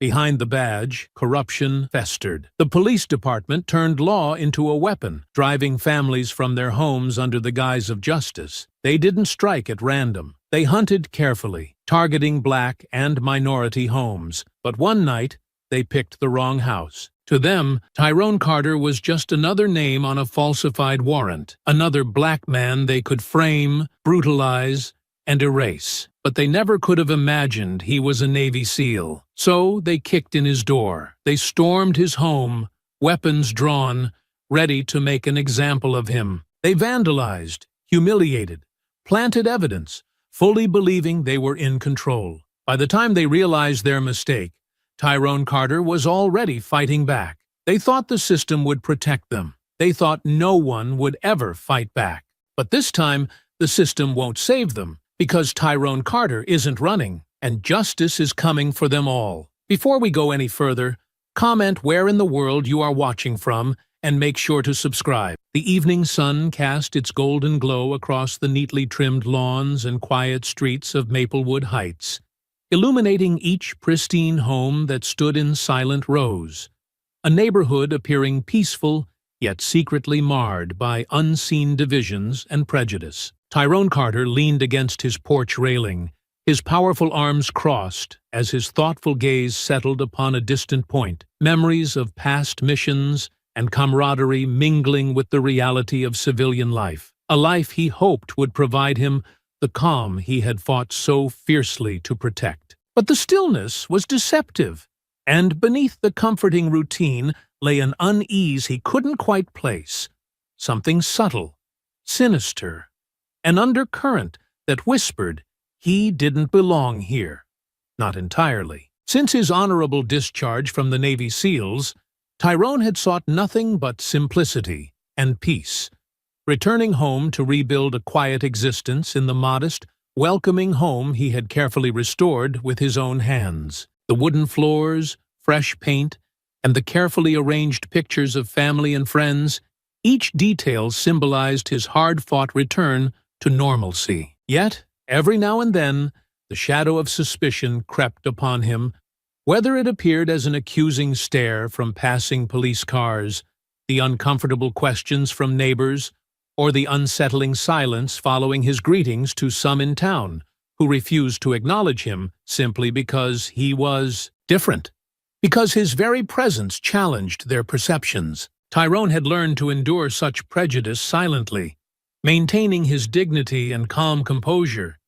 Behind the badge, corruption festered. The police department turned law into a weapon, driving families from their homes under the guise of justice. They didn't strike at random. They hunted carefully, targeting black and minority homes. But one night, they picked the wrong house. To them, Tyrone Carter was just another name on a falsified warrant, another black man they could frame, brutalize, and erase. But they never could have imagined he was a Navy SEAL. So they kicked in his door. They stormed his home, weapons drawn, ready to make an example of him. They vandalized, humiliated, planted evidence, fully believing they were in control. By the time they realized their mistake, Tyrone Carter was already fighting back. They thought the system would protect them. They thought no one would ever fight back. But this time, the system won't save them, because Tyrone Carter isn't running, and justice is coming for them all. Before we go any further, comment where in the world you are watching from, and make sure to subscribe. The evening sun cast its golden glow across the neatly trimmed lawns and quiet streets of Maplewood Heights, illuminating each pristine home that stood in silent rows, a neighborhood appearing peaceful yet secretly marred by unseen divisions and prejudice. Tyrone Carter leaned against his porch railing, his powerful arms crossed as his thoughtful gaze settled upon a distant point, memories of past missions and camaraderie mingling with the reality of civilian life, a life he hoped would provide him the calm he had fought so fiercely to protect. But the stillness was deceptive, and beneath the comforting routine lay an unease he couldn't quite place, something subtle, sinister, an undercurrent that whispered he didn't belong here. Not entirely. Since his honorable discharge from the Navy SEALs, Tyrone had sought nothing but simplicity and peace, returning home to rebuild a quiet existence in the modest, welcoming home he had carefully restored with his own hands. The wooden floors, fresh paint, and the carefully arranged pictures of family and friends, each detail symbolized his hard-fought return to normalcy. Yet, every now and then, the shadow of suspicion crept upon him, whether it appeared as an accusing stare from passing police cars, the uncomfortable questions from neighbors, or the unsettling silence following his greetings to some in town who refused to acknowledge him simply because he was different, because his very presence challenged their perceptions. Tyrone had learned to endure such prejudice silently, maintaining his dignity and calm composure,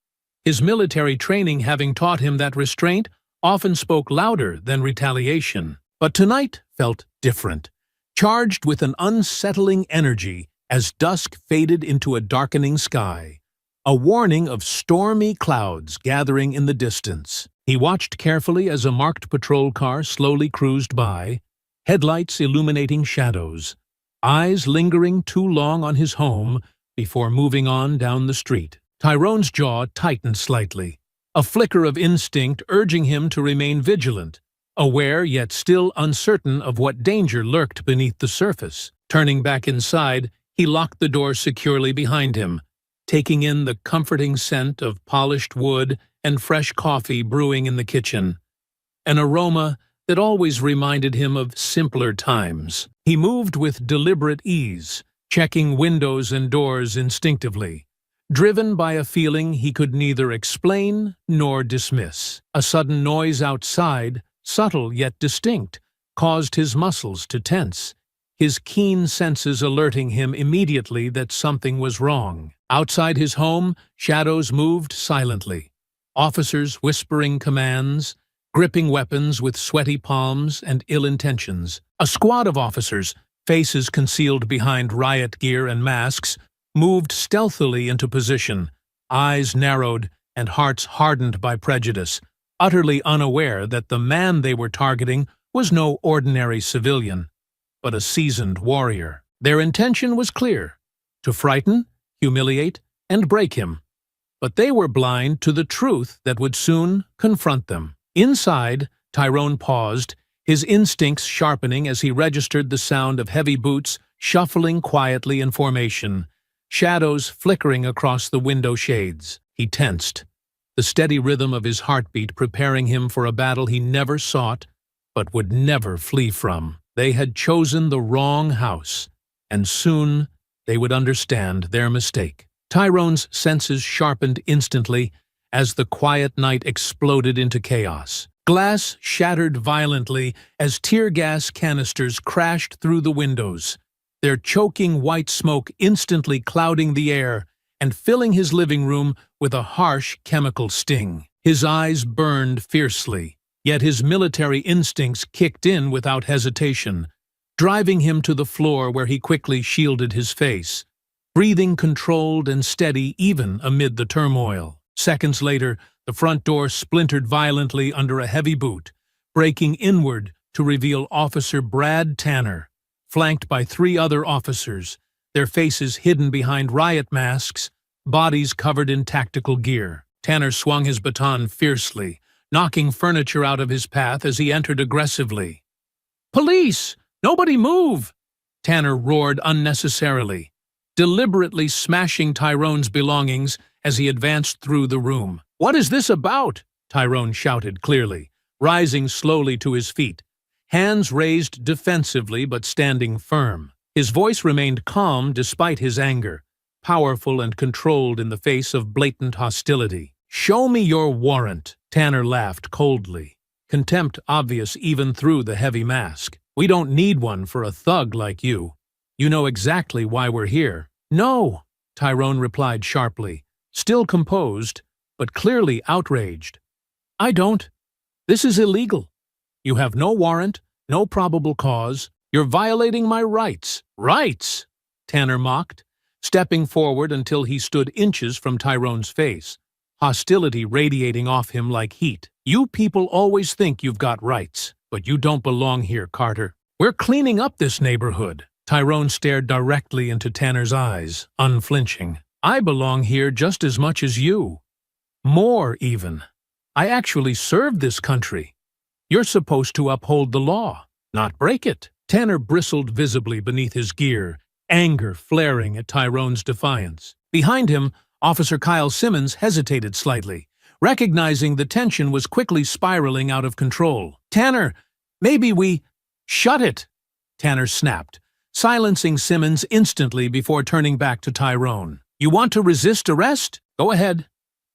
his military training having taught him that restraint often spoke louder than retaliation. But tonight felt different, charged with an unsettling energy as dusk faded into a darkening sky, a warning of stormy clouds gathering in the distance. He watched carefully as a marked patrol car slowly cruised by, headlights illuminating shadows, eyes lingering too long on his home before moving on down the street. Tyrone's jaw tightened slightly, a flicker of instinct urging him to remain vigilant, aware yet still uncertain of what danger lurked beneath the surface. Turning back inside, he locked the door securely behind him, taking in the comforting scent of polished wood and fresh coffee brewing in the kitchen, an aroma that always reminded him of simpler times. He moved with deliberate ease, checking windows and doors instinctively, driven by a feeling he could neither explain nor dismiss. A sudden noise outside, subtle yet distinct, caused his muscles to tense, his keen senses alerting him immediately that something was wrong. Outside his home, shadows moved silently, officers whispering commands, gripping weapons with sweaty palms and ill intentions. A squad of officers, faces concealed behind riot gear and masks, moved stealthily into position, eyes narrowed and hearts hardened by prejudice, utterly unaware that the man they were targeting was no ordinary civilian, but a seasoned warrior. Their intention was clear: to frighten, humiliate, and break him. But they were blind to the truth that would soon confront them. Inside, Tyrone paused, his instincts sharpening as he registered the sound of heavy boots shuffling quietly in formation, shadows flickering across the window shades. He tensed, the steady rhythm of his heartbeat preparing him for a battle he never sought but would never flee from. They had chosen the wrong house, and soon they would understand their mistake. Tyrone's senses sharpened instantly as the quiet night exploded into chaos. Glass shattered violently as tear gas canisters crashed through the windows, their choking white smoke instantly clouding the air and filling his living room with a harsh chemical sting. His eyes burned fiercely, yet his military instincts kicked in without hesitation, driving him to the floor where he quickly shielded his face, breathing controlled and steady even amid the turmoil. Seconds later, the front door splintered violently under a heavy boot, breaking inward to reveal Officer Brad Tanner, flanked by 3 other officers, their faces hidden behind riot masks, bodies covered in tactical gear. Tanner swung his baton fiercely, knocking furniture out of his path as he entered aggressively. "Police! Nobody move!" Tanner roared unnecessarily, deliberately smashing Tyrone's belongings as he advanced through the room. "What is this about?" Tyrone shouted clearly, rising slowly to his feet, hands raised defensively but standing firm. His voice remained calm despite his anger, powerful and controlled in the face of blatant hostility. "Show me your warrant," Tanner laughed coldly, contempt obvious even through the heavy mask. "We don't need one for a thug like you. You know exactly why we're here." "No," Tyrone replied sharply, still composed, but clearly outraged. "I don't. This is illegal. You have no warrant, no probable cause. You're violating my rights." "Rights?" Tanner mocked, stepping forward until he stood inches from Tyrone's face, hostility radiating off him like heat. "You people always think you've got rights, but you don't belong here, Carter. We're cleaning up this neighborhood." Tyrone stared directly into Tanner's eyes, unflinching. "I belong here just as much as you. More, even. I actually served this country. You're supposed to uphold the law, not break it." Tanner bristled visibly beneath his gear, anger flaring at Tyrone's defiance. Behind him, Officer Kyle Simmons hesitated slightly, recognizing the tension was quickly spiraling out of control. "Tanner, maybe we—" "Shut it!" Tanner snapped, silencing Simmons instantly before turning back to Tyrone. "You want to resist arrest? Go ahead.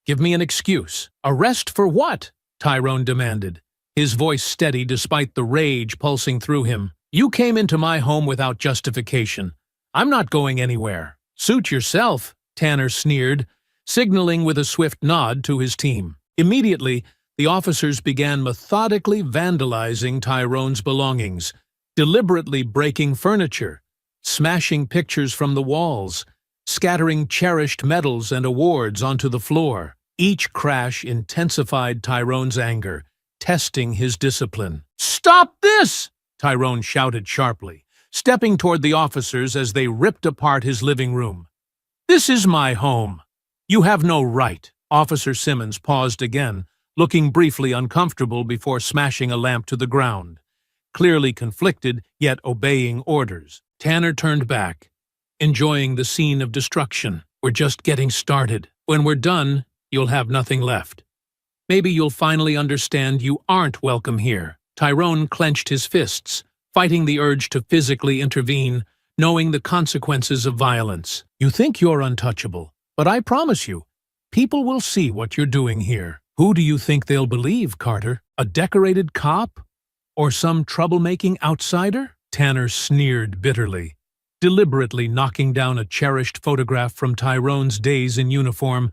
Give me an excuse." "Arrest for what?" Tyrone demanded, his voice steady despite the rage pulsing through him. "You came into my home without justification. I'm not going anywhere." "Suit yourself," Tanner sneered, signaling with a swift nod to his team. Immediately, the officers began methodically vandalizing Tyrone's belongings, deliberately breaking furniture, smashing pictures from the walls, scattering cherished medals and awards onto the floor. Each crash intensified Tyrone's anger, testing his discipline. "Stop this!" Tyrone shouted sharply, stepping toward the officers as they ripped apart his living room. "This is my home. You have no right." Officer Simmons paused again, looking briefly uncomfortable before smashing a lamp to the ground, clearly conflicted yet obeying orders. Tanner turned back, enjoying the scene of destruction. "We're just getting started. When we're done, you'll have nothing left. Maybe you'll finally understand you aren't welcome here." Tyrone clenched his fists, fighting the urge to physically intervene, knowing the consequences of violence. "You think you're untouchable, but I promise you, people will see what you're doing here." "Who do you think they'll believe, Carter? A decorated cop? Or some troublemaking outsider?" Tanner sneered bitterly, deliberately knocking down a cherished photograph from Tyrone's days in uniform,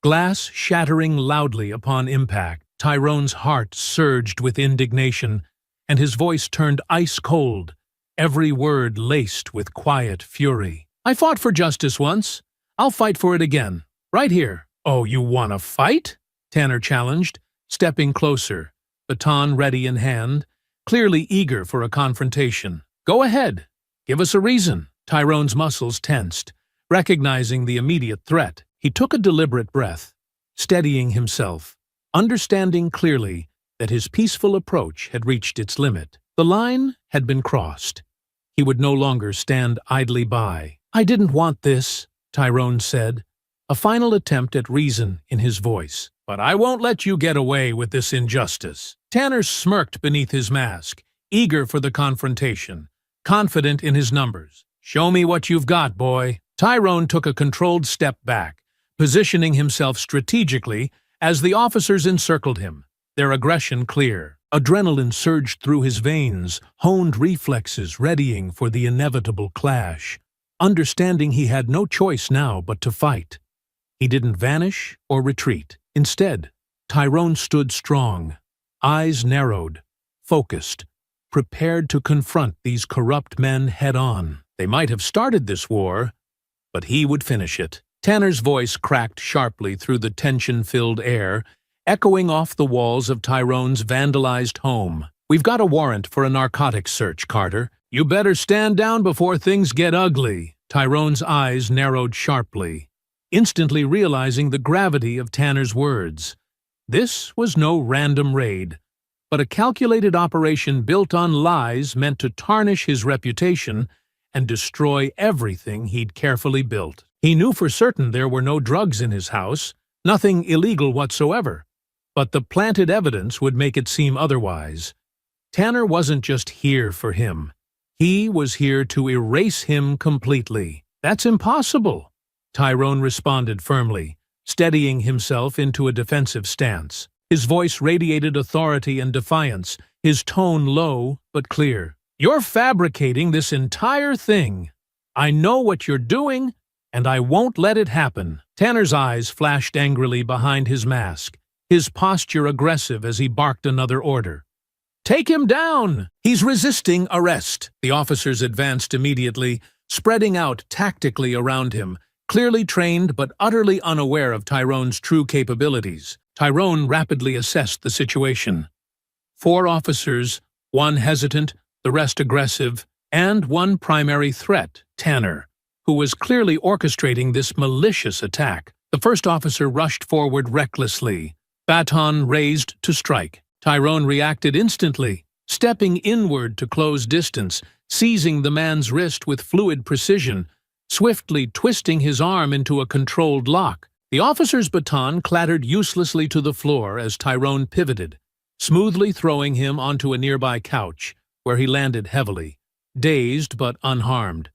glass shattering loudly upon impact. Tyrone's heart surged with indignation, and his voice turned ice-cold, every word laced with quiet fury. "I fought for justice once. I'll fight for it again, right here." "Oh, you want to fight?" Tanner challenged, stepping closer, baton ready in hand, clearly eager for a confrontation. "Go ahead. Give us a reason." Tyrone's muscles tensed, recognizing the immediate threat. He took a deliberate breath, steadying himself, understanding clearly that his peaceful approach had reached its limit. The line had been crossed. He would no longer stand idly by. "I didn't want this," Tyrone said, a final attempt at reason in his voice. but I won't let you get away with this injustice." Tanner smirked beneath his mask, eager for the confrontation, confident in his numbers. "Show me what you've got, boy." Tyrone took a controlled step back, positioning himself strategically as the officers encircled him, their aggression clear. Adrenaline surged through his veins, honed reflexes readying for the inevitable clash, understanding he had no choice now but to fight. He didn't vanish or retreat. Instead, Tyrone stood strong, eyes narrowed, focused, prepared to confront these corrupt men head-on. They might have started this war, but he would finish it. Tanner's voice cracked sharply through the tension-filled air, echoing off the walls of Tyrone's vandalized home. "We've got a warrant for a narcotics search, Carter. You better stand down before things get ugly." Tyrone's eyes narrowed sharply, instantly realizing the gravity of Tanner's words. This was no random raid, but a calculated operation built on lies meant to tarnish his reputation and destroy everything he'd carefully built. He knew for certain there were no drugs in his house, nothing illegal whatsoever, but the planted evidence would make it seem otherwise. Tanner wasn't just here for him. He was here to erase him completely. "That's impossible," Tyrone responded firmly, steadying himself into a defensive stance. His voice radiated authority and defiance, his tone low but clear. "You're fabricating this entire thing. I know what you're doing, and I won't let it happen." Tanner's eyes flashed angrily behind his mask, his posture aggressive as he barked another order. "Take him down! He's resisting arrest." The officers advanced immediately, spreading out tactically around him, clearly trained but utterly unaware of Tyrone's true capabilities. Tyrone rapidly assessed the situation. 4 officers, 1 hesitant, the rest aggressive, and 1 primary threat, Tanner, who was clearly orchestrating this malicious attack. The first officer rushed forward recklessly, baton raised to strike. Tyrone reacted instantly, stepping inward to close distance, seizing the man's wrist with fluid precision, swiftly twisting his arm into a controlled lock. The officer's baton clattered uselessly to the floor as Tyrone pivoted, smoothly throwing him onto a nearby couch, where he landed heavily, dazed but unharmed.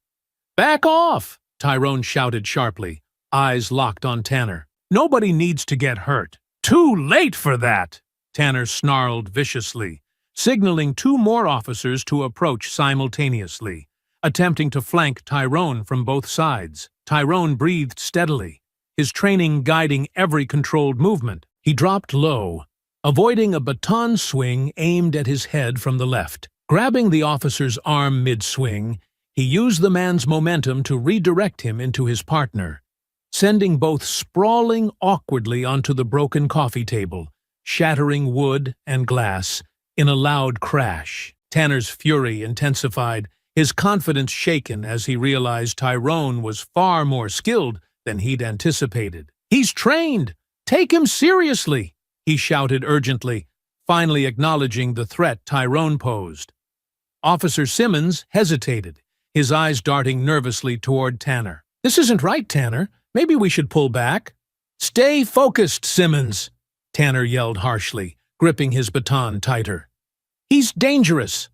"Back off!" Tyrone shouted sharply, eyes locked on Tanner. "Nobody needs to get hurt." "Too late for that!" Tanner snarled viciously, signaling 2 more officers to approach simultaneously, attempting to flank Tyrone from both sides. Tyrone breathed steadily, his training guiding every controlled movement. He dropped low, avoiding a baton swing aimed at his head from the left. Grabbing the officer's arm mid-swing, he used the man's momentum to redirect him into his partner, sending both sprawling awkwardly onto the broken coffee table, shattering wood and glass in a loud crash. Tanner's fury intensified, his confidence shaken as he realized Tyrone was far more skilled than he'd anticipated. "He's trained! Take him seriously!" he shouted urgently, finally acknowledging the threat Tyrone posed. Officer Simmons hesitated, his eyes darting nervously toward Tanner. "This isn't right, Tanner. Maybe we should pull back." "Stay focused, Simmons!" Tanner yelled harshly, gripping his baton tighter. "He's dangerous."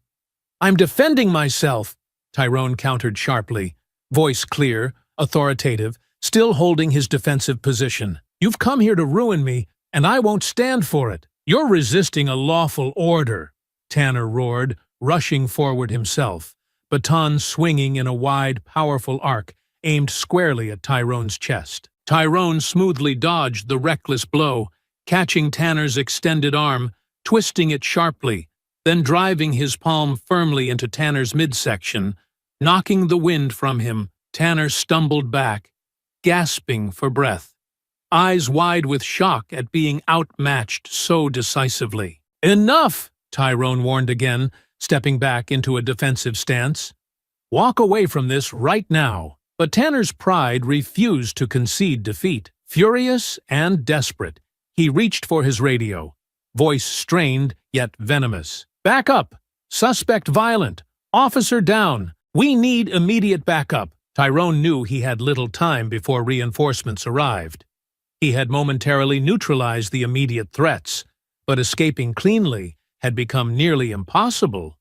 "I'm defending myself," Tyrone countered sharply, voice clear, authoritative, still holding his defensive position. "You've come here to ruin me, and I won't stand for it." "You're resisting a lawful order," Tanner roared, rushing forward himself, baton swinging in a wide, powerful arc aimed squarely at Tyrone's chest. Tyrone smoothly dodged the reckless blow, catching Tanner's extended arm, twisting it sharply, then driving his palm firmly into Tanner's midsection, knocking the wind from him. Tanner stumbled back, gasping for breath, eyes wide with shock at being outmatched so decisively. "Enough!" Tyrone warned again, stepping back into a defensive stance. "Walk away from this right now." But Tanner's pride refused to concede defeat. Furious and desperate, he reached for his radio, voice strained yet venomous. "Back up! Suspect violent! Officer down! We need immediate backup!" Tyrone knew he had little time before reinforcements arrived. He had momentarily neutralized the immediate threats, but escaping cleanly had become nearly impossible.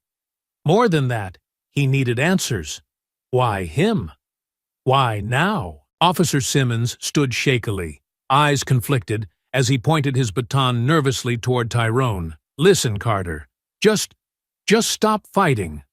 More than that, he needed answers. Why him? Why now? Officer Simmons stood shakily, eyes conflicted, as he pointed his baton nervously toward Tyrone. Listen, Carter. Just stop fighting.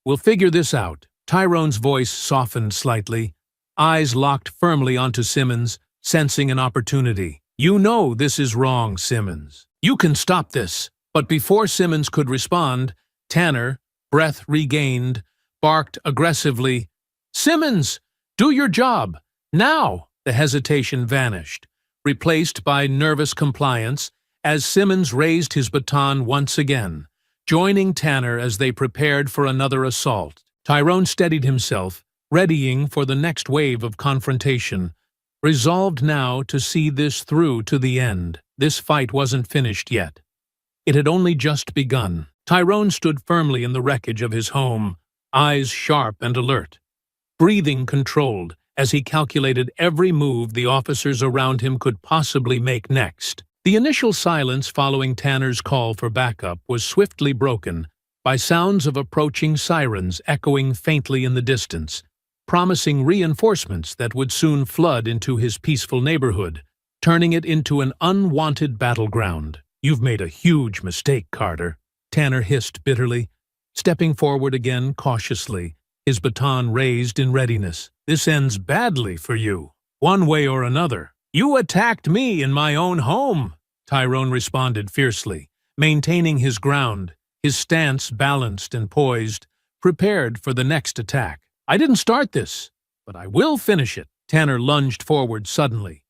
We'll figure this out. Tyrone's voice softened slightly, eyes locked firmly onto Simmons, sensing an opportunity. You know this is wrong, Simmons. You can stop this. But before Simmons could respond, Tanner, breath regained, barked aggressively, Simmons, do your job. Now! The hesitation vanished, replaced by nervous compliance as Simmons raised his baton once again, joining Tanner as they prepared for another assault. Tyrone steadied himself, readying for the next wave of confrontation, resolved now to see this through to the end. This fight wasn't finished yet. It had only just begun. Tyrone stood firmly in the wreckage of his home, eyes sharp and alert, breathing controlled as he calculated every move the officers around him could possibly make next. The initial silence following Tanner's call for backup was swiftly broken by sounds of approaching sirens echoing faintly in the distance, promising reinforcements that would soon flood into his peaceful neighborhood, turning it into an unwanted battleground. You've made a huge mistake, Carter, Tanner hissed bitterly, stepping forward again cautiously, his baton raised in readiness. This ends badly for you, one way or another. You attacked me in my own home, Tyrone responded fiercely, maintaining his ground, his stance balanced and poised, prepared for the next attack. I didn't start this, but I will finish it. Tanner lunged forward suddenly,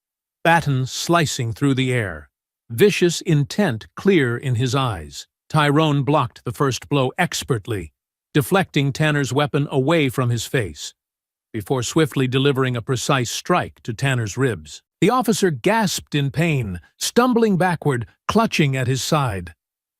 baton slicing through the air, vicious intent clear in his eyes. Tyrone blocked the first blow expertly, deflecting Tanner's weapon away from his face, before swiftly delivering a precise strike to Tanner's ribs. The officer gasped in pain, stumbling backward, clutching at his side.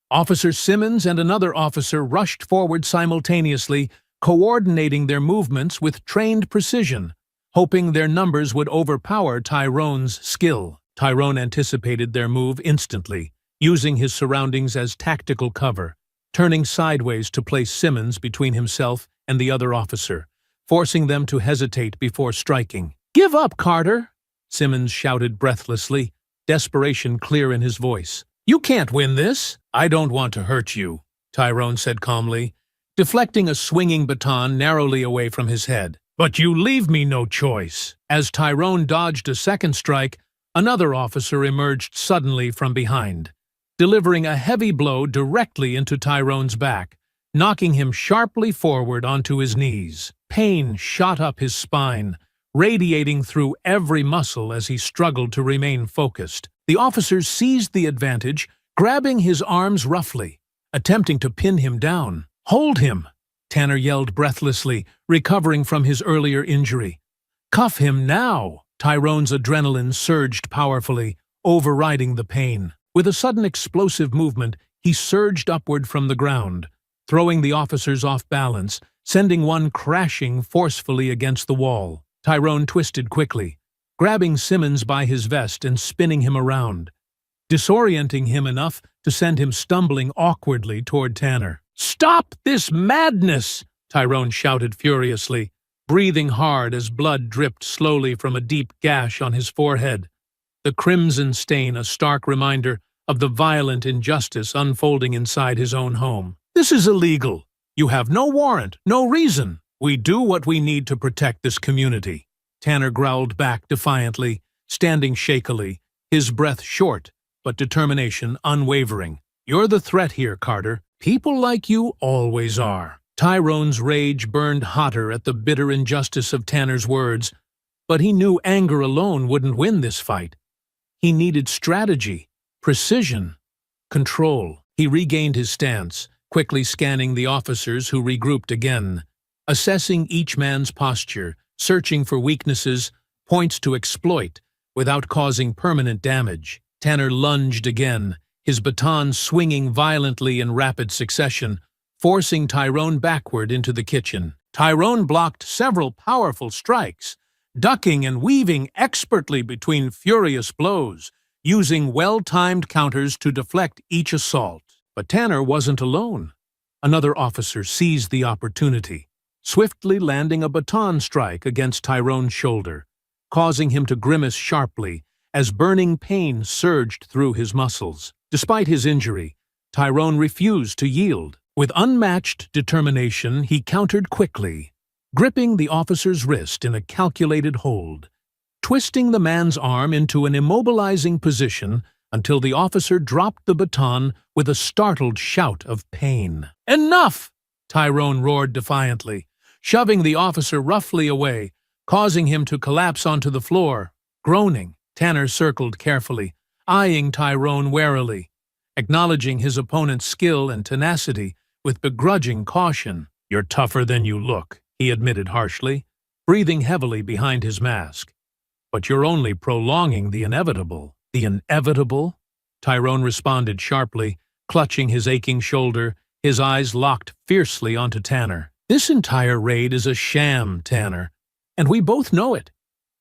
Officer Simmons and another officer rushed forward simultaneously, coordinating their movements with trained precision, hoping their numbers would overpower Tyrone's skill. Tyrone anticipated their move instantly, using his surroundings as tactical cover, turning sideways to place Simmons between himself and the other officer, forcing them to hesitate before striking. Give up, Carter, Simmons shouted breathlessly, desperation clear in his voice. You can't win this. I don't want to hurt you, Tyrone said calmly, deflecting a swinging baton narrowly away from his head. But you leave me no choice. As Tyrone dodged a second strike, another officer emerged suddenly from behind, delivering a heavy blow directly into Tyrone's back, knocking him sharply forward onto his knees. Pain shot up his spine, radiating through every muscle as he struggled to remain focused. The officers seized the advantage, grabbing his arms roughly, attempting to pin him down. Hold him, Tanner yelled breathlessly, recovering from his earlier injury. Cuff him now! Tyrone's adrenaline surged powerfully, overriding the pain. With a sudden explosive movement, he surged upward from the ground, throwing the officers off balance, sending one crashing forcefully against the wall. Tyrone twisted quickly, grabbing Simmons by his vest and spinning him around, disorienting him enough to send him stumbling awkwardly toward Tanner. Stop this madness! Tyrone shouted furiously, breathing hard as blood dripped slowly from a deep gash on his forehead, the crimson stain a stark reminder of the violent injustice unfolding inside his own home. This is illegal. You have no warrant, no reason. We do what we need to protect this community, Tanner growled back defiantly, standing shakily, his breath short, but determination unwavering. You're the threat here, Carter. People like you always are. Tyrone's rage burned hotter at the bitter injustice of Tanner's words, but he knew anger alone wouldn't win this fight. He needed strategy, precision, control. He regained his stance, quickly scanning the officers who regrouped again, assessing each man's posture, searching for weaknesses, points to exploit, without causing permanent damage. Tanner lunged again, his baton swinging violently in rapid succession, forcing Tyrone backward into the kitchen. Tyrone blocked several powerful strikes, ducking and weaving expertly between furious blows, using well-timed counters to deflect each assault. But Tanner wasn't alone. Another officer seized the opportunity, swiftly landing a baton strike against Tyrone's shoulder, causing him to grimace sharply as burning pain surged through his muscles. Despite his injury, Tyrone refused to yield. With unmatched determination, he countered quickly, gripping the officer's wrist in a calculated hold, twisting the man's arm into an immobilizing position until the officer dropped the baton with a startled shout of pain. "Enough!" Tyrone roared defiantly, shoving the officer roughly away, causing him to collapse onto the floor. Groaning, Tanner circled carefully, eyeing Tyrone warily, acknowledging his opponent's skill and tenacity with begrudging caution. "You're tougher than you look," he admitted harshly, breathing heavily behind his mask. "But you're only prolonging the inevitable." "The inevitable?" Tyrone responded sharply, clutching his aching shoulder, his eyes locked fiercely onto Tanner. "This entire raid is a sham, Tanner, and we both know it.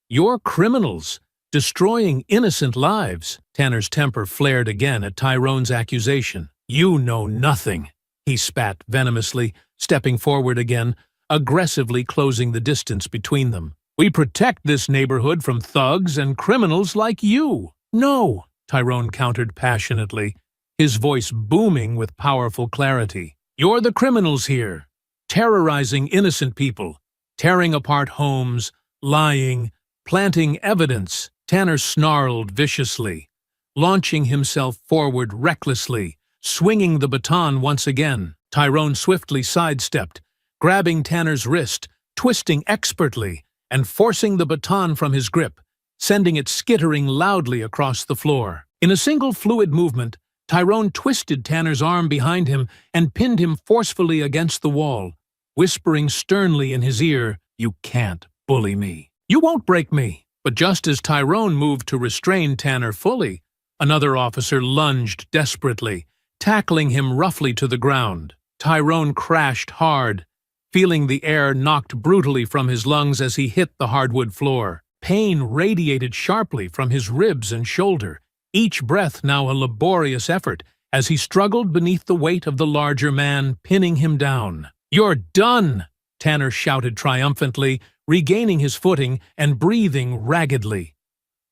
You're criminals, destroying innocent lives." Tanner's temper flared again at Tyrone's accusation. "You know nothing," he spat venomously, stepping forward again, aggressively closing the distance between them. "We protect this neighborhood from thugs and criminals like you." "No," Tyrone countered passionately, his voice booming with powerful clarity. "You're the criminals here, terrorizing innocent people, tearing apart homes, lying, planting evidence." Tanner snarled viciously, launching himself forward recklessly, swinging the baton once again. Tyrone swiftly sidestepped, grabbing Tanner's wrist, twisting expertly, and forcing the baton from his grip, sending it skittering loudly across the floor. In a single fluid movement, Tyrone twisted Tanner's arm behind him and pinned him forcefully against the wall, whispering sternly in his ear, "You can't bully me. You won't break me." But just as Tyrone moved to restrain Tanner fully, another officer lunged desperately, tackling him roughly to the ground. Tyrone crashed hard, feeling the air knocked brutally from his lungs as he hit the hardwood floor. Pain radiated sharply from his ribs and shoulder, each breath now a laborious effort as he struggled beneath the weight of the larger man, pinning him down. "You're done!" Tanner shouted triumphantly, regaining his footing and breathing raggedly.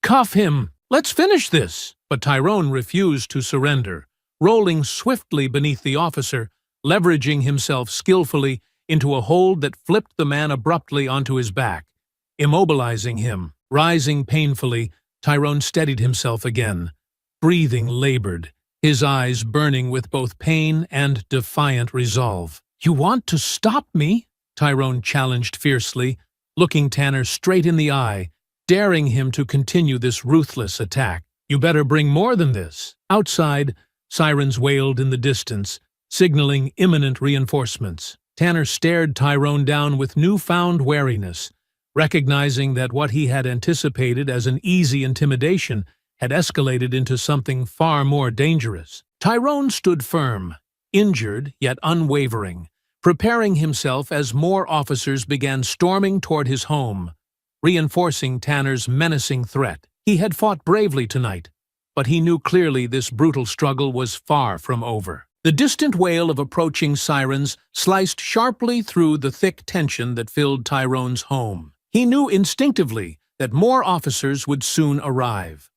"Cuff him! Let's finish this!" But Tyrone refused to surrender, rolling swiftly beneath the officer, leveraging himself skillfully into a hold that flipped the man abruptly onto his back, immobilizing him. Rising painfully, Tyrone steadied himself again, breathing labored, his eyes burning with both pain and defiant resolve. "You want to stop me?" Tyrone challenged fiercely, looking Tanner straight in the eye, daring him to continue this ruthless attack. "You better bring more than this." Outside, sirens wailed in the distance, signaling imminent reinforcements. Tanner stared Tyrone down with newfound wariness, recognizing that what he had anticipated as an easy intimidation had escalated into something far more dangerous. Tyrone stood firm, injured yet unwavering, preparing himself as more officers began storming toward his home, reinforcing Tanner's menacing threat. He had fought bravely tonight, but he knew clearly this brutal struggle was far from over. The distant wail of approaching sirens sliced sharply through the thick tension that filled Tyrone's home. He knew instinctively that more officers would soon arrive.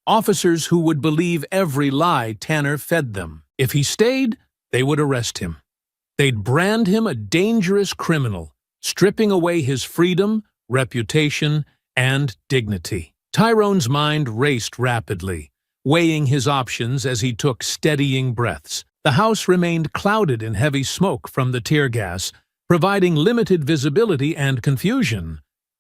Officers who would believe every lie Tanner fed them. If he stayed, they would arrest him. They'd brand him a dangerous criminal, stripping away his freedom, reputation, and dignity. Tyrone's mind raced rapidly, weighing his options as he took steadying breaths. The house remained clouded in heavy smoke from the tear gas, providing limited visibility and confusion.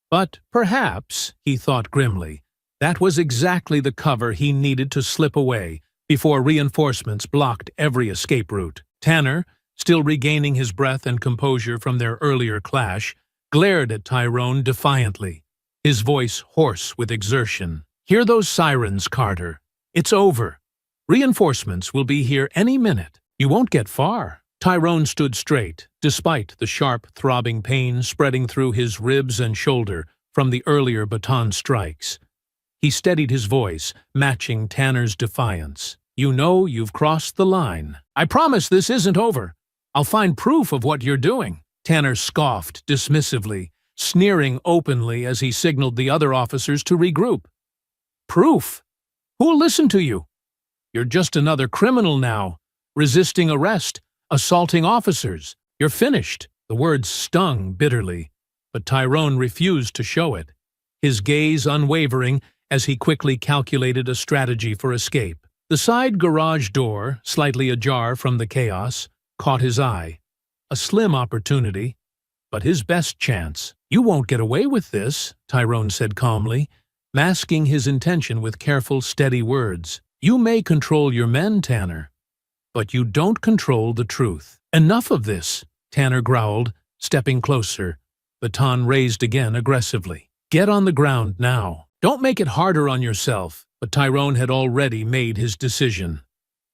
But perhaps, he thought grimly, that was exactly the cover he needed to slip away before reinforcements blocked every escape route. Tanner, still regaining his breath and composure from their earlier clash, glared at Tyrone defiantly, his voice hoarse with exertion. "Hear those sirens, Carter. It's over. Reinforcements will be here any minute. You won't get far." Tyrone stood straight, despite the sharp, throbbing pain spreading through his ribs and shoulder, from the earlier baton strikes. He steadied his voice, matching Tanner's defiance. "You know you've crossed the line. I promise this isn't over. I'll find proof of what you're doing." Tanner scoffed dismissively, sneering openly as he signaled the other officers to regroup. "Proof? Who'll listen to you? You're just another criminal now, resisting arrest, assaulting officers. You're finished." The words stung bitterly, but Tyrone refused to show it, his gaze unwavering as he quickly calculated a strategy for escape. The side garage door, slightly ajar from the chaos, caught his eye. A slim opportunity, but his best chance. "You won't get away with this," Tyrone said calmly, masking his intention with careful, steady words. "You may control your men, Tanner, but you don't control the truth." "Enough of this," Tanner growled, stepping closer, baton raised again aggressively. "Get on the ground now. Don't make it harder on yourself." But Tyrone had already made his decision.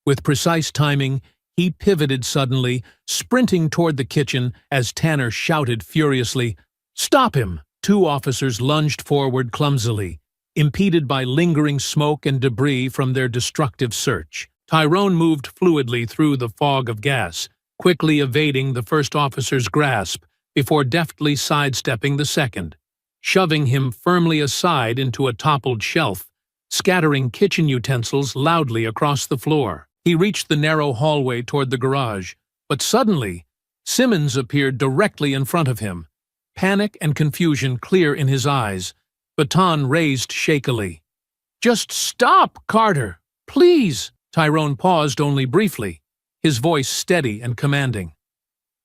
With precise timing, he pivoted suddenly, sprinting toward the kitchen as Tanner shouted furiously, "Stop him!" Two officers lunged forward clumsily, impeded by lingering smoke and debris from their destructive search. Tyrone moved fluidly through the fog of gas, quickly evading the first officer's grasp before deftly sidestepping the second, shoving him firmly aside into a toppled shelf, scattering kitchen utensils loudly across the floor. He reached the narrow hallway toward the garage, but suddenly, Simmons appeared directly in front of him, panic and confusion clear in his eyes, baton raised shakily. "Just stop, Carter! Please!" Tyrone paused only briefly, his voice steady and commanding.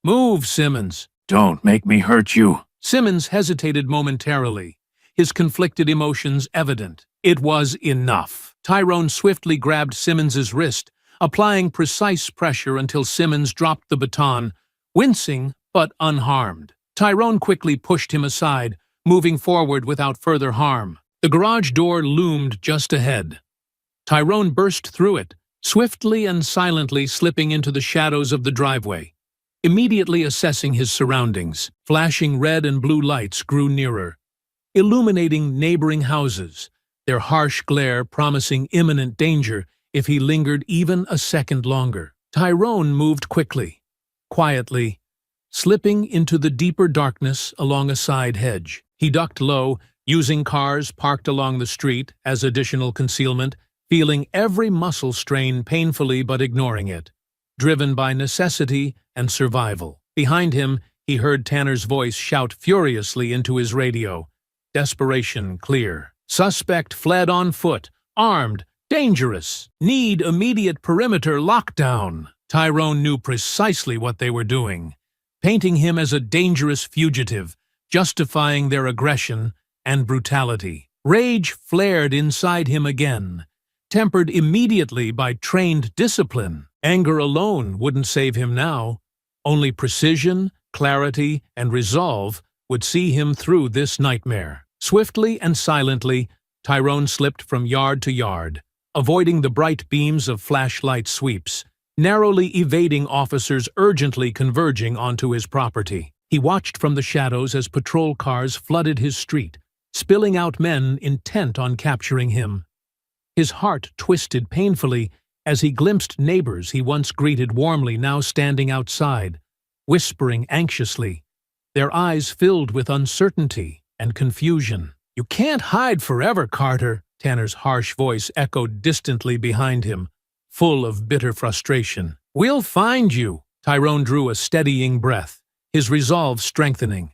"Move, Simmons!" "Don't make me hurt you." Simmons hesitated momentarily, his conflicted emotions evident. It was enough. Tyrone swiftly grabbed Simmons's wrist, applying precise pressure until Simmons dropped the baton, wincing but unharmed. Tyrone quickly pushed him aside, moving forward without further harm. The garage door loomed just ahead. Tyrone burst through it, swiftly and silently slipping into the shadows of the driveway. Immediately assessing his surroundings, flashing red and blue lights grew nearer, illuminating neighboring houses, their harsh glare promising imminent danger if he lingered even a second longer. Tyrone moved quickly, quietly, slipping into the deeper darkness along a side hedge. He ducked low, using cars parked along the street as additional concealment, feeling every muscle strain painfully but ignoring it, driven by necessity and survival. Behind him, he heard Tanner's voice shout furiously into his radio, desperation clear. "Suspect fled on foot, armed, dangerous. Need immediate perimeter lockdown." Tyrone knew precisely what they were doing, painting him as a dangerous fugitive, justifying their aggression and brutality. Rage flared inside him again, tempered immediately by trained discipline. Anger alone wouldn't save him now. Only precision, clarity, and resolve would see him through this nightmare. Swiftly and silently, Tyrone slipped from yard to yard, avoiding the bright beams of flashlight sweeps, narrowly evading officers urgently converging onto his property. He watched from the shadows as patrol cars flooded his street, spilling out men intent on capturing him. His heart twisted painfully as he glimpsed neighbors he once greeted warmly now standing outside, whispering anxiously, their eyes filled with uncertainty and confusion. "You can't hide forever, Carter," Tanner's harsh voice echoed distantly behind him, full of bitter frustration. "We'll find you." Tyrone drew a steadying breath, his resolve strengthening.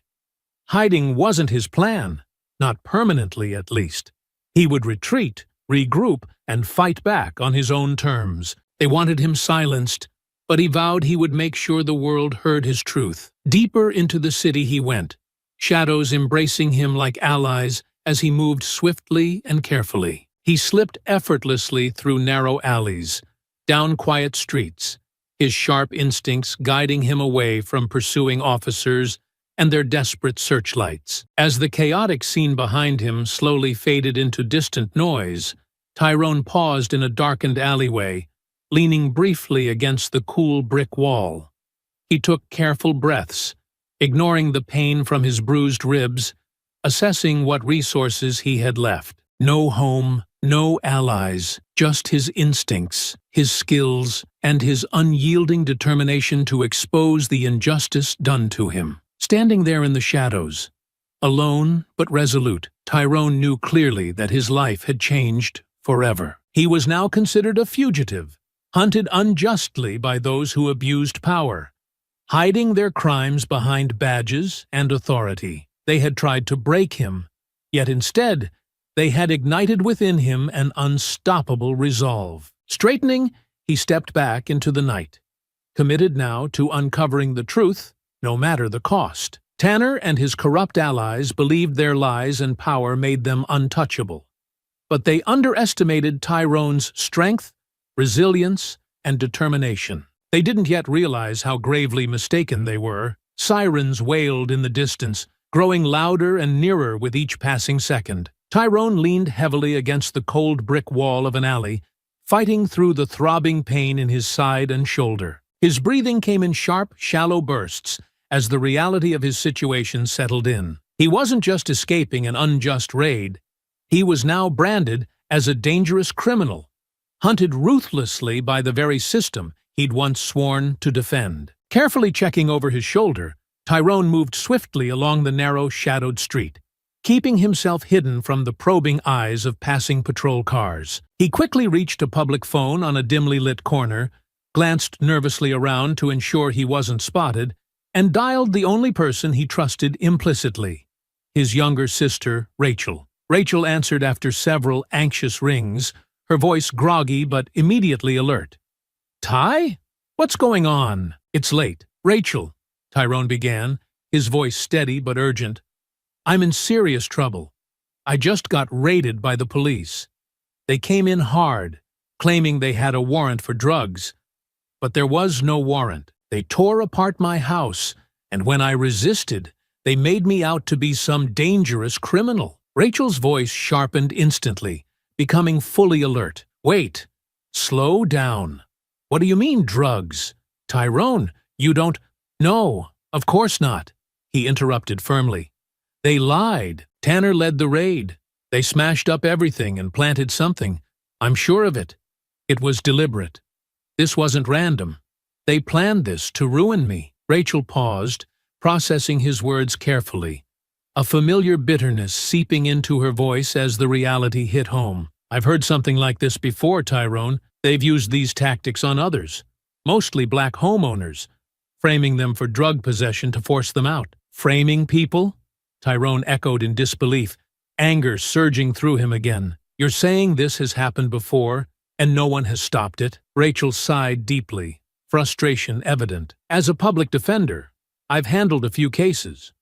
Hiding wasn't his plan, not permanently at least. He would retreat, regroup, and fight back on his own terms. They wanted him silenced, but he vowed he would make sure the world heard his truth. Deeper into the city he went, shadows embracing him like allies as he moved swiftly and carefully. He slipped effortlessly through narrow alleys, down quiet streets, his sharp instincts guiding him away from pursuing officers and their desperate searchlights. As the chaotic scene behind him slowly faded into distant noise, Tyrone paused in a darkened alleyway, leaning briefly against the cool brick wall. He took careful breaths, ignoring the pain from his bruised ribs, assessing what resources he had left. No home, no allies, just his instincts, his skills, and his unyielding determination to expose the injustice done to him. Standing there in the shadows, alone but resolute, Tyrone knew clearly that his life had changed forever. He was now considered a fugitive, hunted unjustly by those who abused power, hiding their crimes behind badges and authority. They had tried to break him, yet instead, they had ignited within him an unstoppable resolve. Straightening, he stepped back into the night, committed now to uncovering the truth, no matter the cost. Tanner and his corrupt allies believed their lies and power made them untouchable. But they underestimated Tyrone's strength, resilience, and determination. They didn't yet realize how gravely mistaken they were. Sirens wailed in the distance, growing louder and nearer with each passing second. Tyrone leaned heavily against the cold brick wall of an alley, fighting through the throbbing pain in his side and shoulder. His breathing came in sharp, shallow bursts as the reality of his situation settled in. He wasn't just escaping an unjust raid. He was now branded as a dangerous criminal, hunted ruthlessly by the very system he'd once sworn to defend. Carefully checking over his shoulder, Tyrone moved swiftly along the narrow, shadowed street, keeping himself hidden from the probing eyes of passing patrol cars. He quickly reached a public phone on a dimly lit corner, glanced nervously around to ensure he wasn't spotted, and dialed the only person he trusted implicitly, his younger sister, Rachel. Rachel answered after several anxious rings, her voice groggy but immediately alert. "Ty? What's going on?" "It's late." "Rachel," Tyrone began, his voice steady but urgent, "I'm in serious trouble. I just got raided by the police. They came in hard, claiming they had a warrant for drugs. But there was no warrant. They tore apart my house, and when I resisted, they made me out to be some dangerous criminal." Rachel's voice sharpened instantly, becoming fully alert. "Wait. Slow down. What do you mean, drugs? Tyrone, you don't—" "No, of course not," he interrupted firmly. "They lied. Tanner led the raid. They smashed up everything and planted something. I'm sure of it. It was deliberate. This wasn't random. They planned this to ruin me." Rachel paused, processing his words carefully, a familiar bitterness seeping into her voice as the reality hit home. "I've heard something like this before, Tyrone. They've used these tactics on others, mostly black homeowners, framing them for drug possession to force them out." "Framing people?" Tyrone echoed in disbelief, anger surging through him again. "You're saying this has happened before, and no one has stopped it?" Rachel sighed deeply, frustration evident. "As a public defender, I've handled a few cases.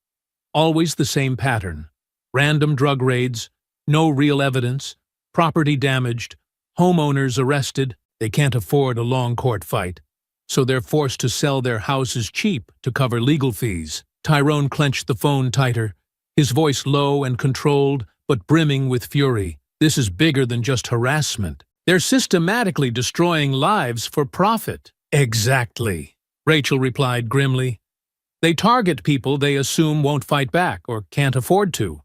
Always the same pattern. Random drug raids, no real evidence, property damaged, homeowners arrested. They can't afford a long court fight, so they're forced to sell their houses cheap to cover legal fees." Tyrone clenched the phone tighter, his voice low and controlled, but brimming with fury. "This is bigger than just harassment. They're systematically destroying lives for profit." "Exactly," Rachel replied grimly. "They target people they assume won't fight back or can't afford to.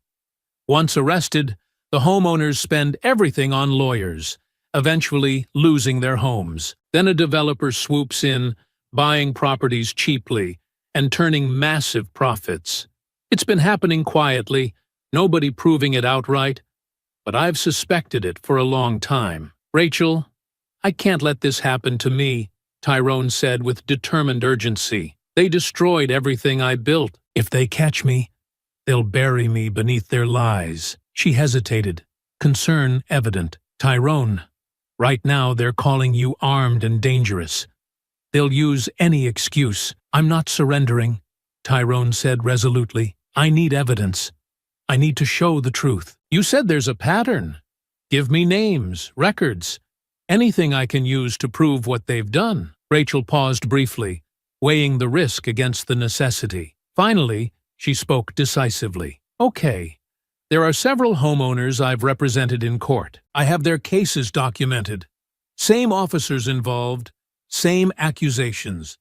Once arrested, the homeowners spend everything on lawyers, eventually losing their homes. Then a developer swoops in, buying properties cheaply and turning massive profits. It's been happening quietly, nobody proving it outright, but I've suspected it for a long time." "Rachel, I can't let this happen to me," Tyrone said with determined urgency. "They destroyed everything I built. If they catch me, they'll bury me beneath their lies." She hesitated, concern evident. "Tyrone, right now they're calling you armed and dangerous. They'll use any excuse." "I'm not surrendering," Tyrone said resolutely. "I need evidence. I need to show the truth." "You said there's a pattern. Give me names, records, anything I can use to prove what they've done." Rachel paused briefly, weighing the risk against the necessity. Finally, she spoke decisively. "Okay, there are several homeowners I've represented in court. I have their cases documented. Same officers involved, same accusations.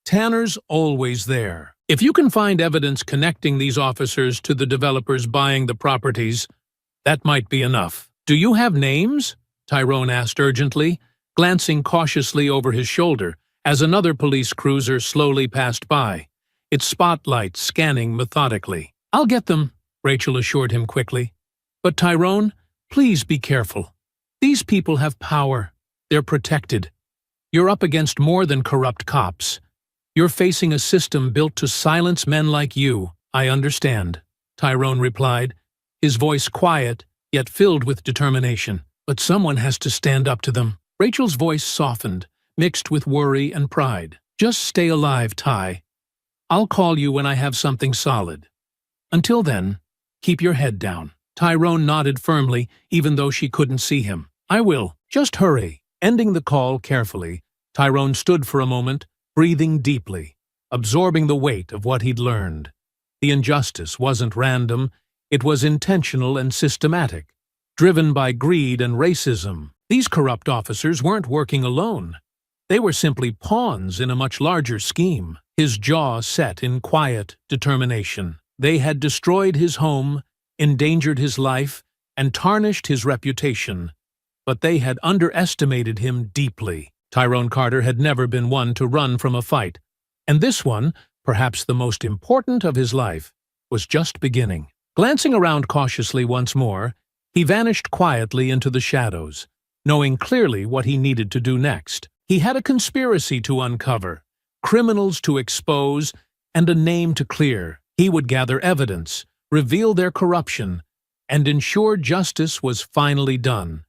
Tanner's always there. If you can find evidence connecting these officers to the developers buying the properties, that might be enough. Do you have names? Tyrone asked urgently, glancing cautiously over his shoulder as another police cruiser slowly passed by, its spotlight scanning methodically. I'll get them, Rachel assured him quickly. But Tyrone, please be careful. These people have power. They're protected. You're up against more than corrupt cops. You're facing a system built to silence men like you. I understand, Tyrone replied, his voice quiet, yet filled with determination. But someone has to stand up to them. Rachel's voice softened, mixed with worry and pride. Just stay alive, Ty. I'll call you when I have something solid. Until then, keep your head down. Tyrone nodded firmly, even though she couldn't see him. I will. Just hurry. Ending the call carefully, Tyrone stood for a moment, breathing deeply, absorbing the weight of what he'd learned. The injustice wasn't random, it was intentional and systematic, driven by greed and racism. These corrupt officers weren't working alone. They were simply pawns in a much larger scheme. His jaw set in quiet determination. They had destroyed his home, endangered his life, and tarnished his reputation. But they had underestimated him deeply. Tyrone Carter had never been one to run from a fight, and this one, perhaps the most important of his life, was just beginning. Glancing around cautiously once more, he vanished quietly into the shadows, knowing clearly what he needed to do next. He had a conspiracy to uncover, criminals to expose, and a name to clear. He would gather evidence, reveal their corruption, and ensure justice was finally done.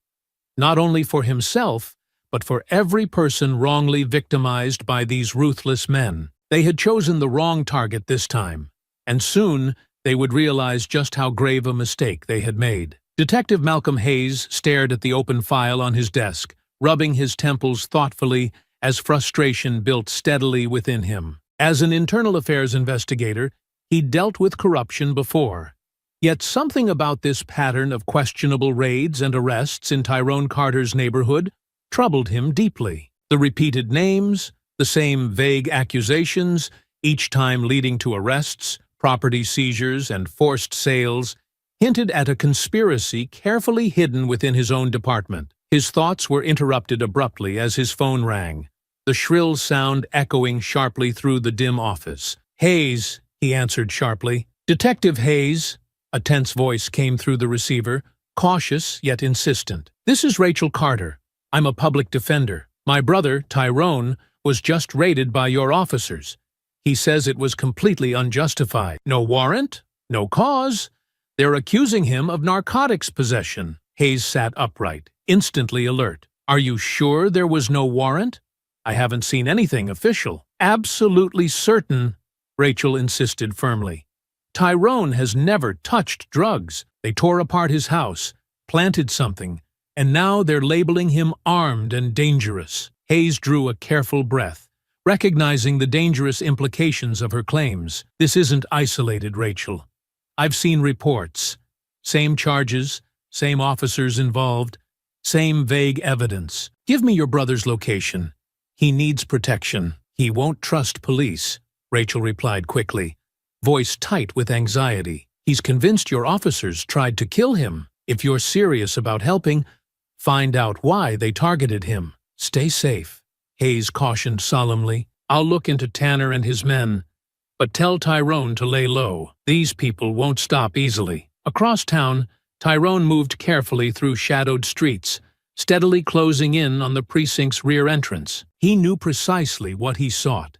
Not only for himself, but for every person wrongly victimized by these ruthless men. They had chosen the wrong target this time, and soon they would realize just how grave a mistake they had made. Detective Malcolm Hayes stared at the open file on his desk, rubbing his temples thoughtfully as frustration built steadily within him. As an internal affairs investigator, he'd dealt with corruption before. Yet something about this pattern of questionable raids and arrests in Tyrone Carter's neighborhood troubled him deeply. The repeated names, the same vague accusations, each time leading to arrests, property seizures, and forced sales, hinted at a conspiracy carefully hidden within his own department. His thoughts were interrupted abruptly as his phone rang, the shrill sound echoing sharply through the dim office. "Hayes," he answered sharply. "Detective Hayes," a tense voice came through the receiver, cautious yet insistent. "This is Rachel Carter. I'm a public defender. My brother, Tyrone, was just raided by your officers. He says it was completely unjustified. No warrant, no cause. They're accusing him of narcotics possession." Hayes sat upright, instantly alert. "Are you sure there was no warrant? I haven't seen anything official." "Absolutely certain," Rachel insisted firmly. "Tyrone has never touched drugs. They tore apart his house, planted something, and now they're labeling him armed and dangerous." Hayes drew a careful breath, recognizing the dangerous implications of her claims. "This isn't isolated, Rachel. I've seen reports. Same charges, same officers involved, same vague evidence. Give me your brother's location. He needs protection." "He won't trust police," Rachel replied quickly, voice tight with anxiety. "He's convinced your officers tried to kill him. If you're serious about helping, find out why they targeted him. Stay safe," Hayes cautioned solemnly. "I'll look into Tanner and his men, but tell Tyrone to lay low. These people won't stop easily." Across town, Tyrone moved carefully through shadowed streets, steadily closing in on the precinct's rear entrance. He knew precisely what he sought.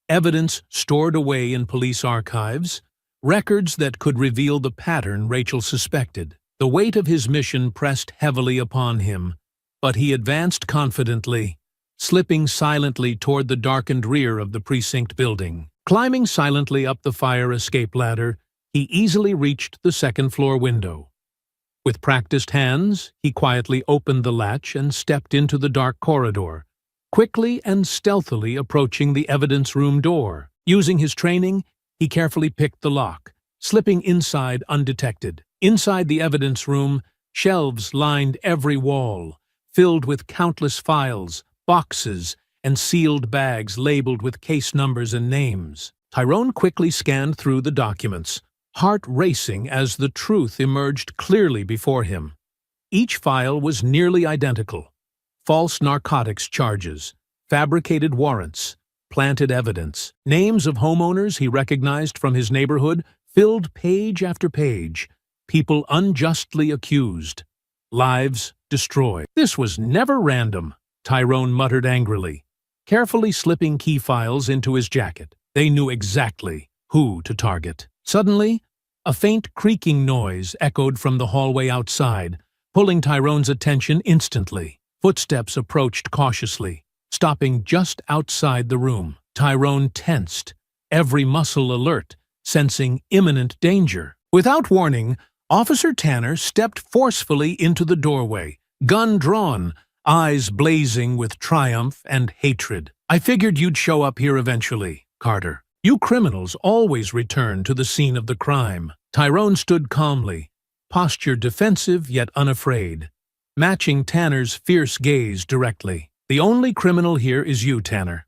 Evidence stored away in police archives, records that could reveal the pattern Rachel suspected. The weight of his mission pressed heavily upon him, but he advanced confidently, slipping silently toward the darkened rear of the precinct building. Climbing silently up the fire escape ladder, he easily reached the second-floor window. With practiced hands, he quietly opened the latch and stepped into the dark corridor, quickly and stealthily approaching the evidence room door. Using his training, he carefully picked the lock, slipping inside undetected. Inside the evidence room, shelves lined every wall, filled with countless files, boxes, and sealed bags labeled with case numbers and names. Tyrone quickly scanned through the documents, heart racing as the truth emerged clearly before him. Each file was nearly identical. False narcotics charges, fabricated warrants, planted evidence. Names of homeowners he recognized from his neighborhood filled page after page. People unjustly accused. Lives destroyed. This was never random, Tyrone muttered angrily, carefully slipping key files into his jacket. They knew exactly who to target. Suddenly, a faint creaking noise echoed from the hallway outside, pulling Tyrone's attention instantly. Footsteps approached cautiously, stopping just outside the room. Tyrone tensed, every muscle alert, sensing imminent danger. Without warning, Officer Tanner stepped forcefully into the doorway, gun drawn, eyes blazing with triumph and hatred. "I figured you'd show up here eventually, Carter. You criminals always return to the scene of the crime." Tyrone stood calmly, posture defensive yet unafraid, matching Tanner's fierce gaze directly. "The only criminal here is you, Tanner.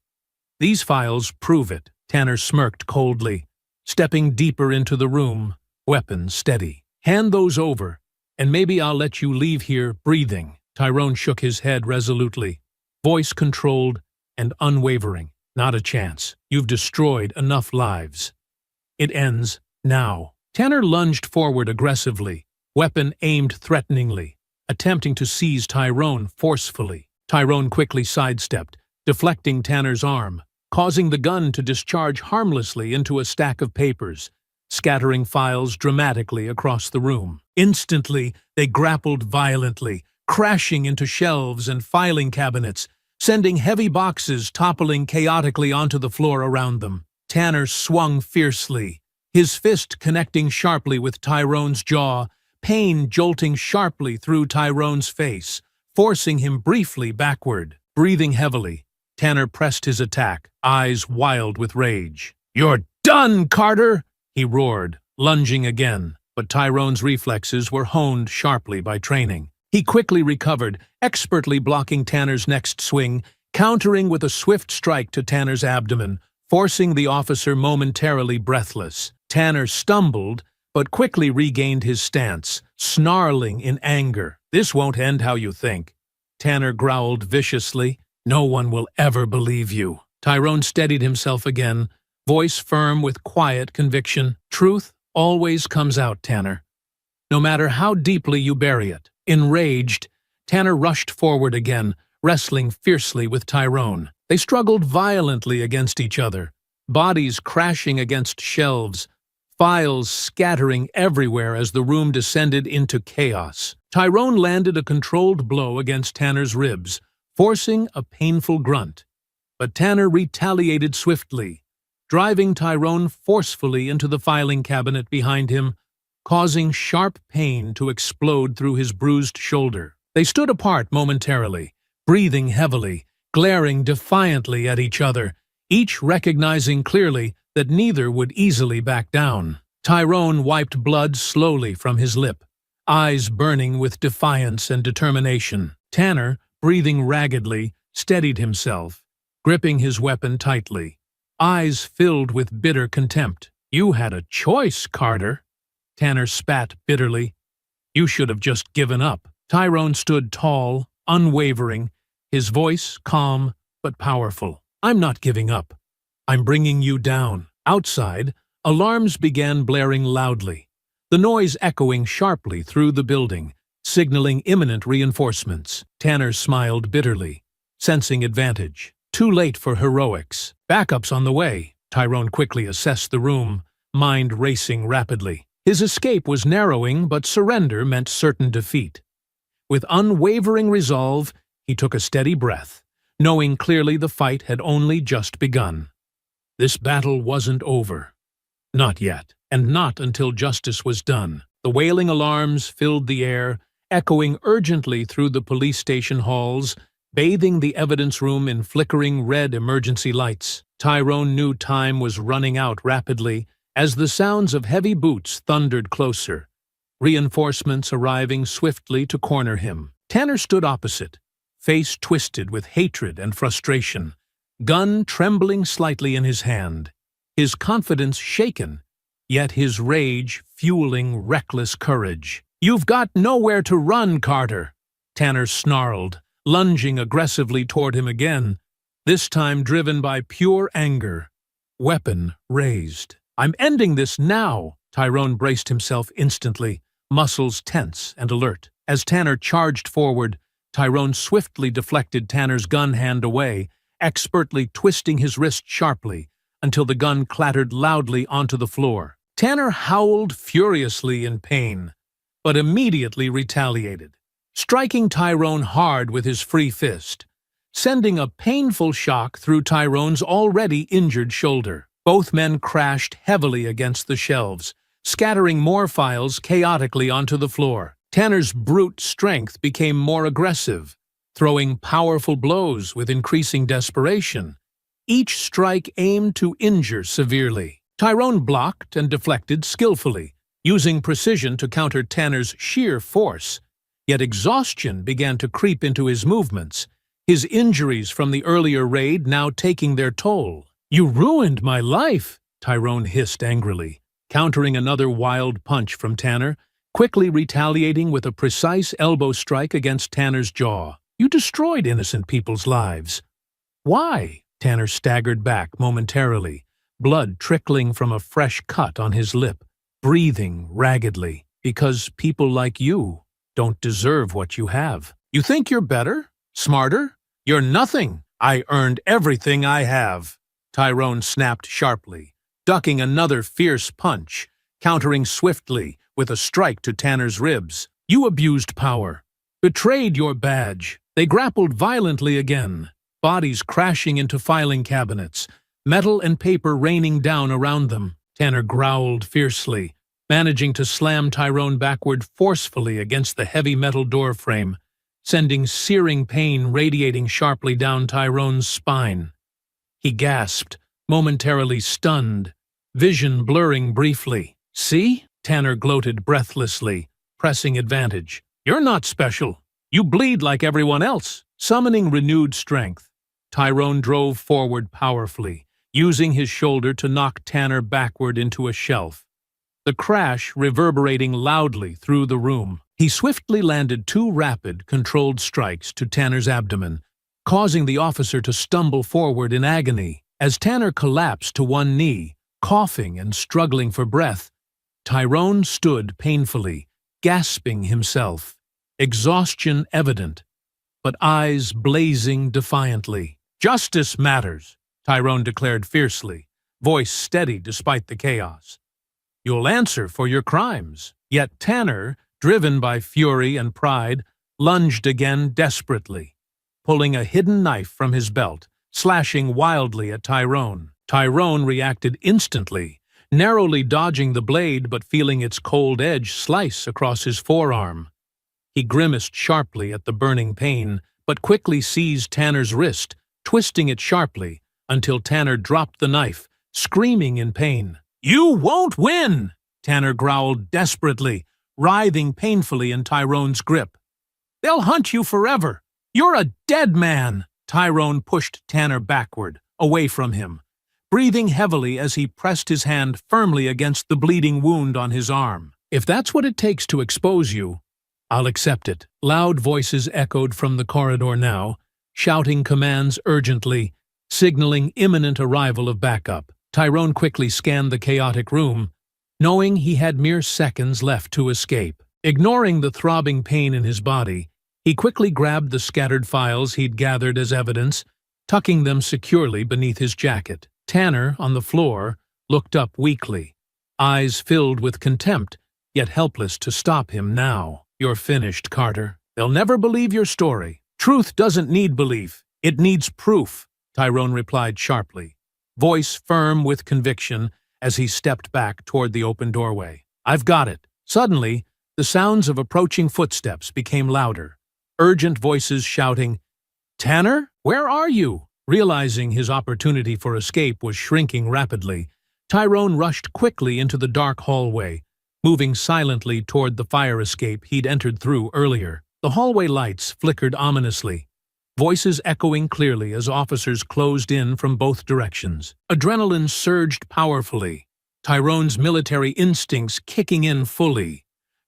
These files prove it." Tanner smirked coldly, stepping deeper into the room, weapon steady. "Hand those over, and maybe I'll let you leave here breathing." Tyrone shook his head resolutely, voice controlled and unwavering. "Not a chance. You've destroyed enough lives. It ends now." Tanner lunged forward aggressively, weapon aimed threateningly, attempting to seize Tyrone forcefully. Tyrone quickly sidestepped, deflecting Tanner's arm, causing the gun to discharge harmlessly into a stack of papers, scattering files dramatically across the room. Instantly, they grappled violently, crashing into shelves and filing cabinets, sending heavy boxes toppling chaotically onto the floor around them. Tanner swung fiercely, his fist connecting sharply with Tyrone's jaw, pain jolting sharply through Tyrone's face, forcing him briefly backward. Breathing heavily, Tanner pressed his attack, eyes wild with rage. "You're done, Carter!" he roared, lunging again, but Tyrone's reflexes were honed sharply by training. He quickly recovered, expertly blocking Tanner's next swing, countering with a swift strike to Tanner's abdomen, forcing the officer momentarily breathless. Tanner stumbled, but quickly regained his stance, snarling in anger. "This won't end how you think." Tanner growled viciously. "No one will ever believe you." Tyrone steadied himself again, voice firm with quiet conviction. "Truth always comes out, Tanner, no matter how deeply you bury it." Enraged, Tanner rushed forward again, wrestling fiercely with Tyrone. They struggled violently against each other, bodies crashing against shelves, files scattering everywhere as the room descended into chaos. Tyrone landed a controlled blow against Tanner's ribs, forcing a painful grunt. But Tanner retaliated swiftly, driving Tyrone forcefully into the filing cabinet behind him, causing sharp pain to explode through his bruised shoulder. They stood apart momentarily, breathing heavily, glaring defiantly at each other, each recognizing clearly that neither would easily back down. Tyrone wiped blood slowly from his lip, eyes burning with defiance and determination. Tanner, breathing raggedly, steadied himself, gripping his weapon tightly, eyes filled with bitter contempt. "You had a choice, Carter," Tanner spat bitterly. "You should have just given up." Tyrone stood tall, unwavering, his voice calm but powerful. "I'm not giving up. I'm bringing you down." Outside, alarms began blaring loudly, the noise echoing sharply through the building, signaling imminent reinforcements. Tanner smiled bitterly, sensing advantage. Too late for heroics. "Backup's on the way." Tyrone quickly assessed the room, mind racing rapidly. His escape was narrowing, but surrender meant certain defeat. With unwavering resolve, he took a steady breath, knowing clearly the fight had only just begun. This battle wasn't over. Not yet, and not until justice was done. The wailing alarms filled the air, echoing urgently through the police station halls, bathing the evidence room in flickering red emergency lights. Tyrone knew time was running out rapidly as the sounds of heavy boots thundered closer, reinforcements arriving swiftly to corner him. Tanner stood opposite, face twisted with hatred and frustration, gun trembling slightly in his hand. his confidence shaken, yet his rage fueling reckless courage. "You've got nowhere to run, Carter," Tanner snarled, lunging aggressively toward him again, this time driven by pure anger, weapon raised. "I'm ending this now." Tyrone braced himself instantly, muscles tense and alert. As Tanner charged forward, Tyrone swiftly deflected Tanner's gun hand away, expertly twisting his wrist sharply until the gun clattered loudly onto the floor. Tanner howled furiously in pain, but immediately retaliated, striking Tyrone hard with his free fist, sending a painful shock through Tyrone's already injured shoulder. Both men crashed heavily against the shelves, scattering more files chaotically onto the floor. Tanner's brute strength became more aggressive, throwing powerful blows with increasing desperation, each strike aimed to injure severely. Tyrone blocked and deflected skillfully, using precision to counter Tanner's sheer force, yet exhaustion began to creep into his movements, his injuries from the earlier raid now taking their toll. "You ruined my life," Tyrone hissed angrily, countering another wild punch from Tanner, quickly retaliating with a precise elbow strike against Tanner's jaw. "You destroyed innocent people's lives." "Why?" Tanner staggered back momentarily, blood trickling from a fresh cut on his lip, breathing raggedly. "Because people like you don't deserve what you have. You think you're better? Smarter? You're nothing. I earned everything I have." Tyrone snapped sharply, ducking another fierce punch, countering swiftly with a strike to Tanner's ribs. "You abused power, betrayed your badge." They grappled violently again, bodies crashing into filing cabinets, metal and paper raining down around them. Tanner growled fiercely, managing to slam Tyrone backward forcefully against the heavy metal door frame, sending searing pain radiating sharply down Tyrone's spine. He gasped, momentarily stunned, vision blurring briefly. "See?" Tanner gloated breathlessly, pressing advantage. "You're not special. You bleed like everyone else." Summoning renewed strength, Tyrone drove forward powerfully, using his shoulder to knock Tanner backward into a shelf, the crash reverberating loudly through the room. He swiftly landed two rapid, controlled strikes to Tanner's abdomen, causing the officer to stumble forward in agony. As Tanner collapsed to one knee, coughing and struggling for breath, Tyrone stood painfully, gasping himself, exhaustion evident, but eyes blazing defiantly. "Justice matters," Tyrone declared fiercely, voice steady despite the chaos. "You'll answer for your crimes." Yet Tanner, driven by fury and pride, lunged again desperately, pulling a hidden knife from his belt, slashing wildly at Tyrone. Tyrone reacted instantly, narrowly dodging the blade but feeling its cold edge slice across his forearm. He grimaced sharply at the burning pain, but quickly seized Tanner's wrist, twisting it sharply until Tanner dropped the knife, screaming in pain. "You won't win!" Tanner growled desperately, writhing painfully in Tyrone's grip. "They'll hunt you forever. You're a dead man!" Tyrone pushed Tanner backward, away from him, breathing heavily as he pressed his hand firmly against the bleeding wound on his arm. "If that's what it takes to expose you, I'll accept it." Loud voices echoed from the corridor now, shouting commands urgently, signaling imminent arrival of backup. Tyrone quickly scanned the chaotic room, knowing he had mere seconds left to escape. Ignoring the throbbing pain in his body, he quickly grabbed the scattered files he'd gathered as evidence, tucking them securely beneath his jacket. Tanner, on the floor, looked up weakly, eyes filled with contempt, yet helpless to stop him now. "You're finished, Carter. They'll never believe your story." "Truth doesn't need belief. It needs proof," Tyrone replied sharply, voice firm with conviction as he stepped back toward the open doorway. "I've got it." Suddenly, the sounds of approaching footsteps became louder, urgent voices shouting, "Tanner, where are you?" Realizing his opportunity for escape was shrinking rapidly, Tyrone rushed quickly into the dark hallway, moving silently toward the fire escape he'd entered through earlier. The hallway lights flickered ominously, voices echoing clearly as officers closed in from both directions. Adrenaline surged powerfully, Tyrone's military instincts kicking in fully,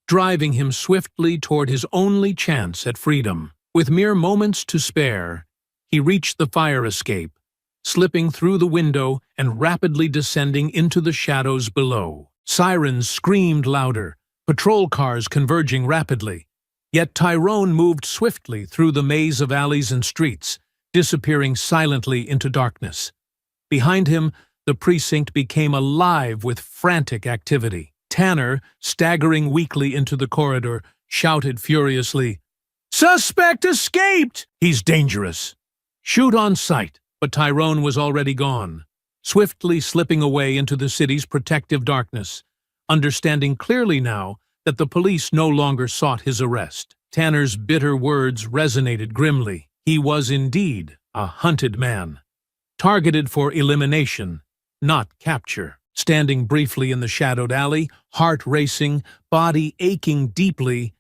driving him swiftly toward his only chance at freedom. With mere moments to spare, he reached the fire escape, slipping through the window and rapidly descending into the shadows below. Sirens screamed louder, patrol cars converging rapidly. Yet Tyrone moved swiftly through the maze of alleys and streets, disappearing silently into darkness. Behind him, the precinct became alive with frantic activity. Tanner, staggering weakly into the corridor, shouted furiously, "Suspect escaped! He's dangerous! Shoot on sight!" But Tyrone was already gone, swiftly slipping away into the city's protective darkness, understanding clearly now that the police no longer sought his arrest. Tanner's bitter words resonated grimly. He was indeed a hunted man, targeted for elimination, not capture. Standing briefly in the shadowed alley, heart racing, body aching deeply,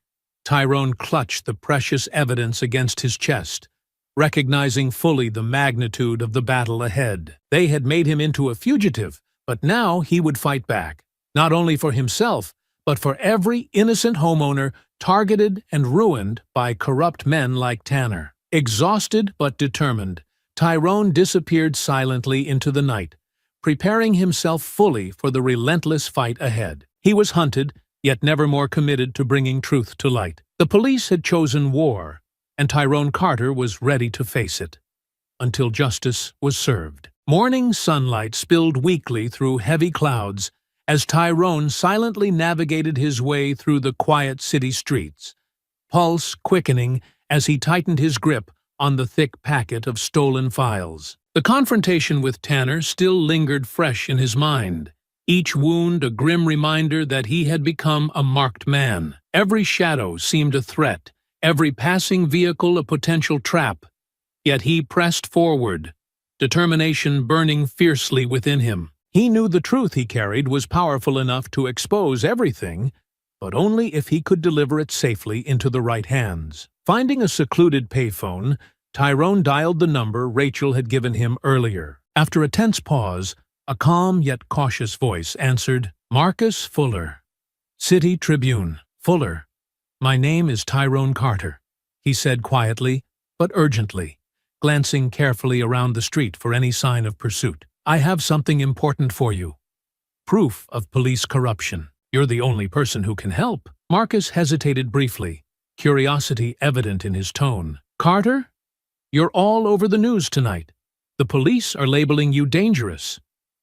Tyrone clutched the precious evidence against his chest, recognizing fully the magnitude of the battle ahead. They had made him into a fugitive, but now he would fight back, not only for himself, but for every innocent homeowner targeted and ruined by corrupt men like Tanner. Exhausted but determined, Tyrone disappeared silently into the night, preparing himself fully for the relentless fight ahead. He was hunted, yet never more committed to bringing truth to light. The police had chosen war, and Tyrone Carter was ready to face it, until justice was served. Morning sunlight spilled weakly through heavy clouds as Tyrone silently navigated his way through the quiet city streets, pulse quickening as he tightened his grip on the thick packet of stolen files. The confrontation with Tanner still lingered fresh in his mind, each wound a grim reminder that he had become a marked man. Every shadow seemed a threat, every passing vehicle a potential trap. Yet he pressed forward, determination burning fiercely within him. He knew the truth he carried was powerful enough to expose everything, but only if he could deliver it safely into the right hands. Finding a secluded payphone, Tyrone dialed the number Rachel had given him earlier. After a tense pause, a calm yet cautious voice answered, "Marcus Fuller, City Tribune." "Fuller, my name is Tyrone Carter," he said quietly, but urgently, glancing carefully around the street for any sign of pursuit. "I have something important for you. Proof of police corruption. You're the only person who can help." Marcus hesitated briefly, curiosity evident in his tone. "Carter? You're all over the news tonight. The police are labeling you dangerous.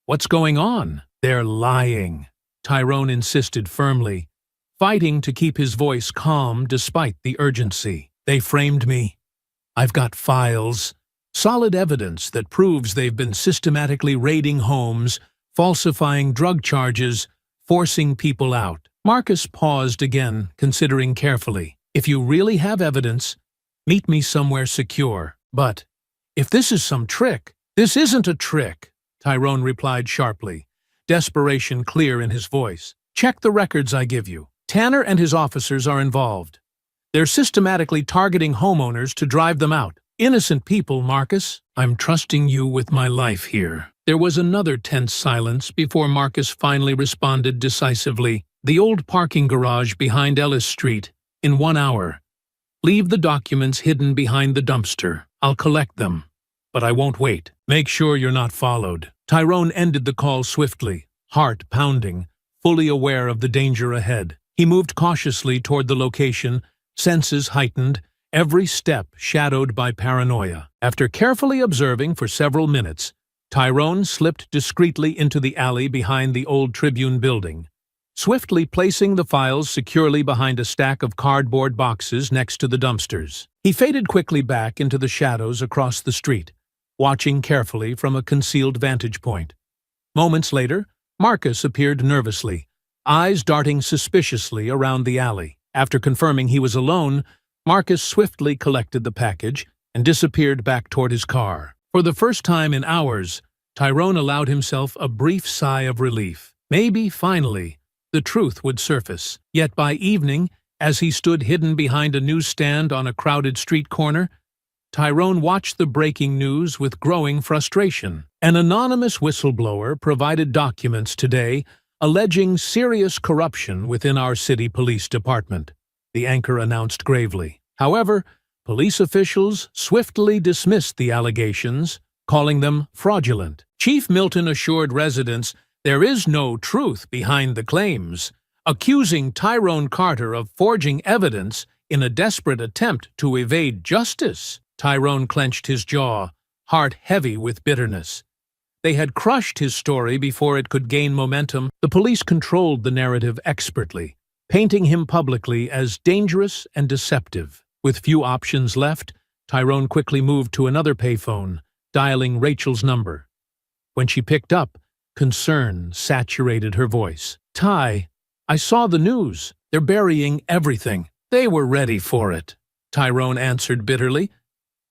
What's going on?" "They're lying," Tyrone insisted firmly, fighting to keep his voice calm despite the urgency. "They framed me. I've got files, solid evidence that proves they've been systematically raiding homes, falsifying drug charges, forcing people out." Marcus paused again, considering carefully. "If you really have evidence, meet me somewhere secure. But if this is some trick—" "This isn't a trick," Tyrone replied sharply, desperation clear in his voice. "Check the records I give you. Tanner and his officers are involved. They're systematically targeting homeowners to drive them out. Innocent people, Marcus. I'm trusting you with my life here." There was another tense silence before Marcus finally responded decisively. "The old parking garage behind Ellis Street, in 1 hour. Leave the documents hidden behind the dumpster. I'll collect them, but I won't wait. Make sure you're not followed." Tyrone ended the call swiftly, heart pounding, fully aware of the danger ahead. He moved cautiously toward the location, senses heightened, every step shadowed by paranoia. After carefully observing for several minutes, Tyrone slipped discreetly into the alley behind the old Tribune building, swiftly placing the files securely behind a stack of cardboard boxes next to the dumpsters. He faded quickly back into the shadows across the street, watching carefully from a concealed vantage point. Moments later, Marcus appeared nervously, eyes darting suspiciously around the alley. After confirming he was alone, Marcus swiftly collected the package and disappeared back toward his car. For the first time in hours, Tyrone allowed himself a brief sigh of relief. Maybe, finally, the truth would surface. Yet by evening, as he stood hidden behind a newsstand on a crowded street corner, Tyrone watched the breaking news with growing frustration. An anonymous whistleblower provided documents today alleging serious corruption within our city police department, the anchor announced gravely. However, police officials swiftly dismissed the allegations, calling them fraudulent. Chief Milton assured residents there is no truth behind the claims, accusing Tyrone Carter of forging evidence in a desperate attempt to evade justice. Tyrone clenched his jaw, heart heavy with bitterness. They had crushed his story before it could gain momentum. The police controlled the narrative expertly, painting him publicly as dangerous and deceptive. With few options left, Tyrone quickly moved to another payphone, dialing Rachel's number. When she picked up, concern saturated her voice. "Ty, I saw the news. They're burying everything." "They were ready for it," Tyrone answered bitterly.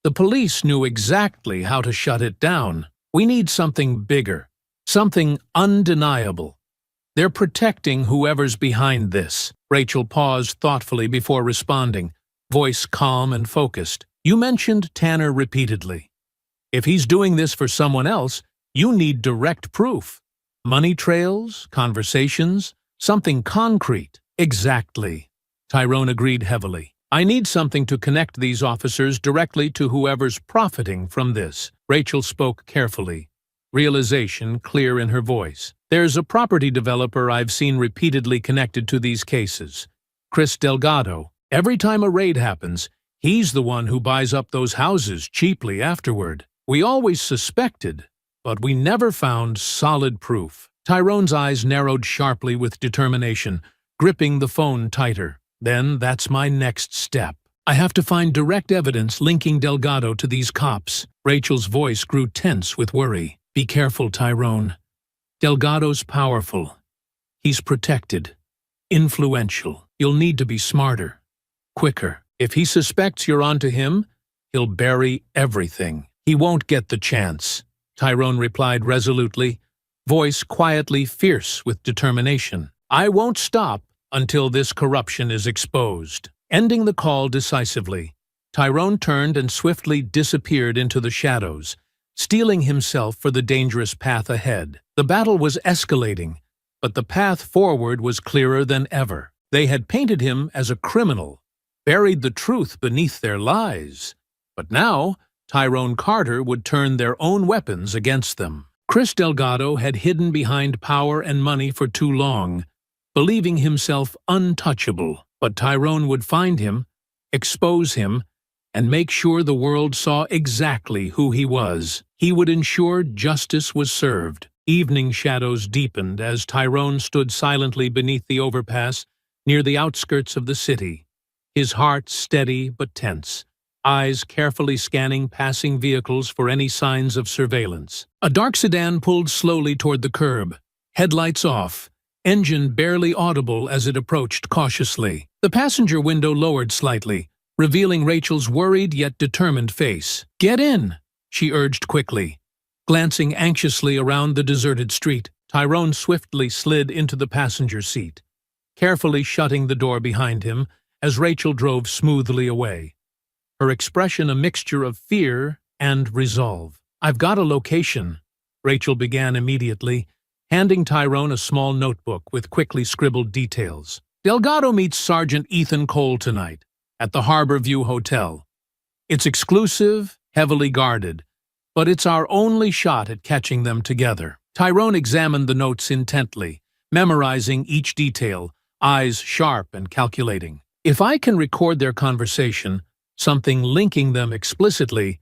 "The police knew exactly how to shut it down. We need something bigger, something undeniable. They're protecting whoever's behind this." Rachel paused thoughtfully before responding, voice calm and focused. "You mentioned Tanner repeatedly. If he's doing this for someone else, you need direct proof. Money trails, conversations, something concrete." "Exactly," Tyrone agreed heavily. "I need something to connect these officers directly to whoever's profiting from this." Rachel spoke carefully, realization clear in her voice. "There's a property developer I've seen repeatedly connected to these cases, Chris Delgado. Every time a raid happens, he's the one who buys up those houses cheaply afterward. We always suspected, but we never found solid proof." Tyrone's eyes narrowed sharply with determination, gripping the phone tighter. "Then that's my next step. I have to find direct evidence linking Delgado to these cops." Rachel's voice grew tense with worry. "Be careful, Tyrone. Delgado's powerful. He's protected, influential. You'll need to be smarter, quicker. If he suspects you're onto him, he'll bury everything. He won't get the chance," Tyrone replied resolutely, voice quietly fierce with determination. "I won't stop until this corruption is exposed." Ending the call decisively, Tyrone turned and swiftly disappeared into the shadows, steeling himself for the dangerous path ahead. The battle was escalating, but the path forward was clearer than ever. They had painted him as a criminal, buried the truth beneath their lies. But now, Tyrone Carter would turn their own weapons against them. Chris Delgado had hidden behind power and money for too long, believing himself untouchable. But Tyrone would find him, expose him, and make sure the world saw exactly who he was. He would ensure justice was served. Evening shadows deepened as Tyrone stood silently beneath the overpass near the outskirts of the city, his heart steady but tense, eyes carefully scanning passing vehicles for any signs of surveillance. A dark sedan pulled slowly toward the curb, headlights off, engine barely audible as it approached cautiously. The passenger window lowered slightly, revealing Rachel's worried yet determined face. "Get in," she urged quickly. Glancing anxiously around the deserted street, Tyrone swiftly slid into the passenger seat, carefully shutting the door behind him as Rachel drove smoothly away, her expression a mixture of fear and resolve. "I've got a location," Rachel began immediately, handing Tyrone a small notebook with quickly scribbled details. "Delgado meets Sergeant Ethan Cole tonight at the Harbor View Hotel. It's exclusive, heavily guarded, but it's our only shot at catching them together." Tyrone examined the notes intently, memorizing each detail, eyes sharp and calculating. "If I can record their conversation, something linking them explicitly,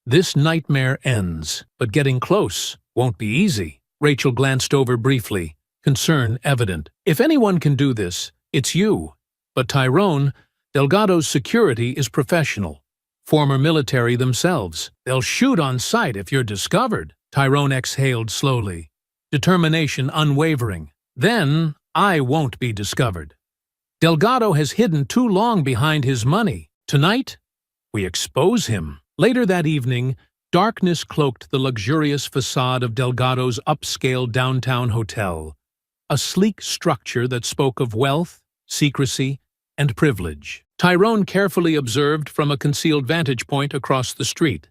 this nightmare ends. But getting close won't be easy." Rachel glanced over briefly, concern evident. "If anyone can do this, it's you. But Tyrone, Delgado's security is professional, former military themselves. They'll shoot on sight if you're discovered." Tyrone exhaled slowly, determination unwavering. "Then I won't be discovered. Delgado has hidden too long behind his money. Tonight, we expose him." Later that evening, darkness cloaked the luxurious facade of Delgado's upscale downtown hotel, a sleek structure that spoke of wealth, secrecy, and privilege. Tyrone carefully observed from a concealed vantage point across the street,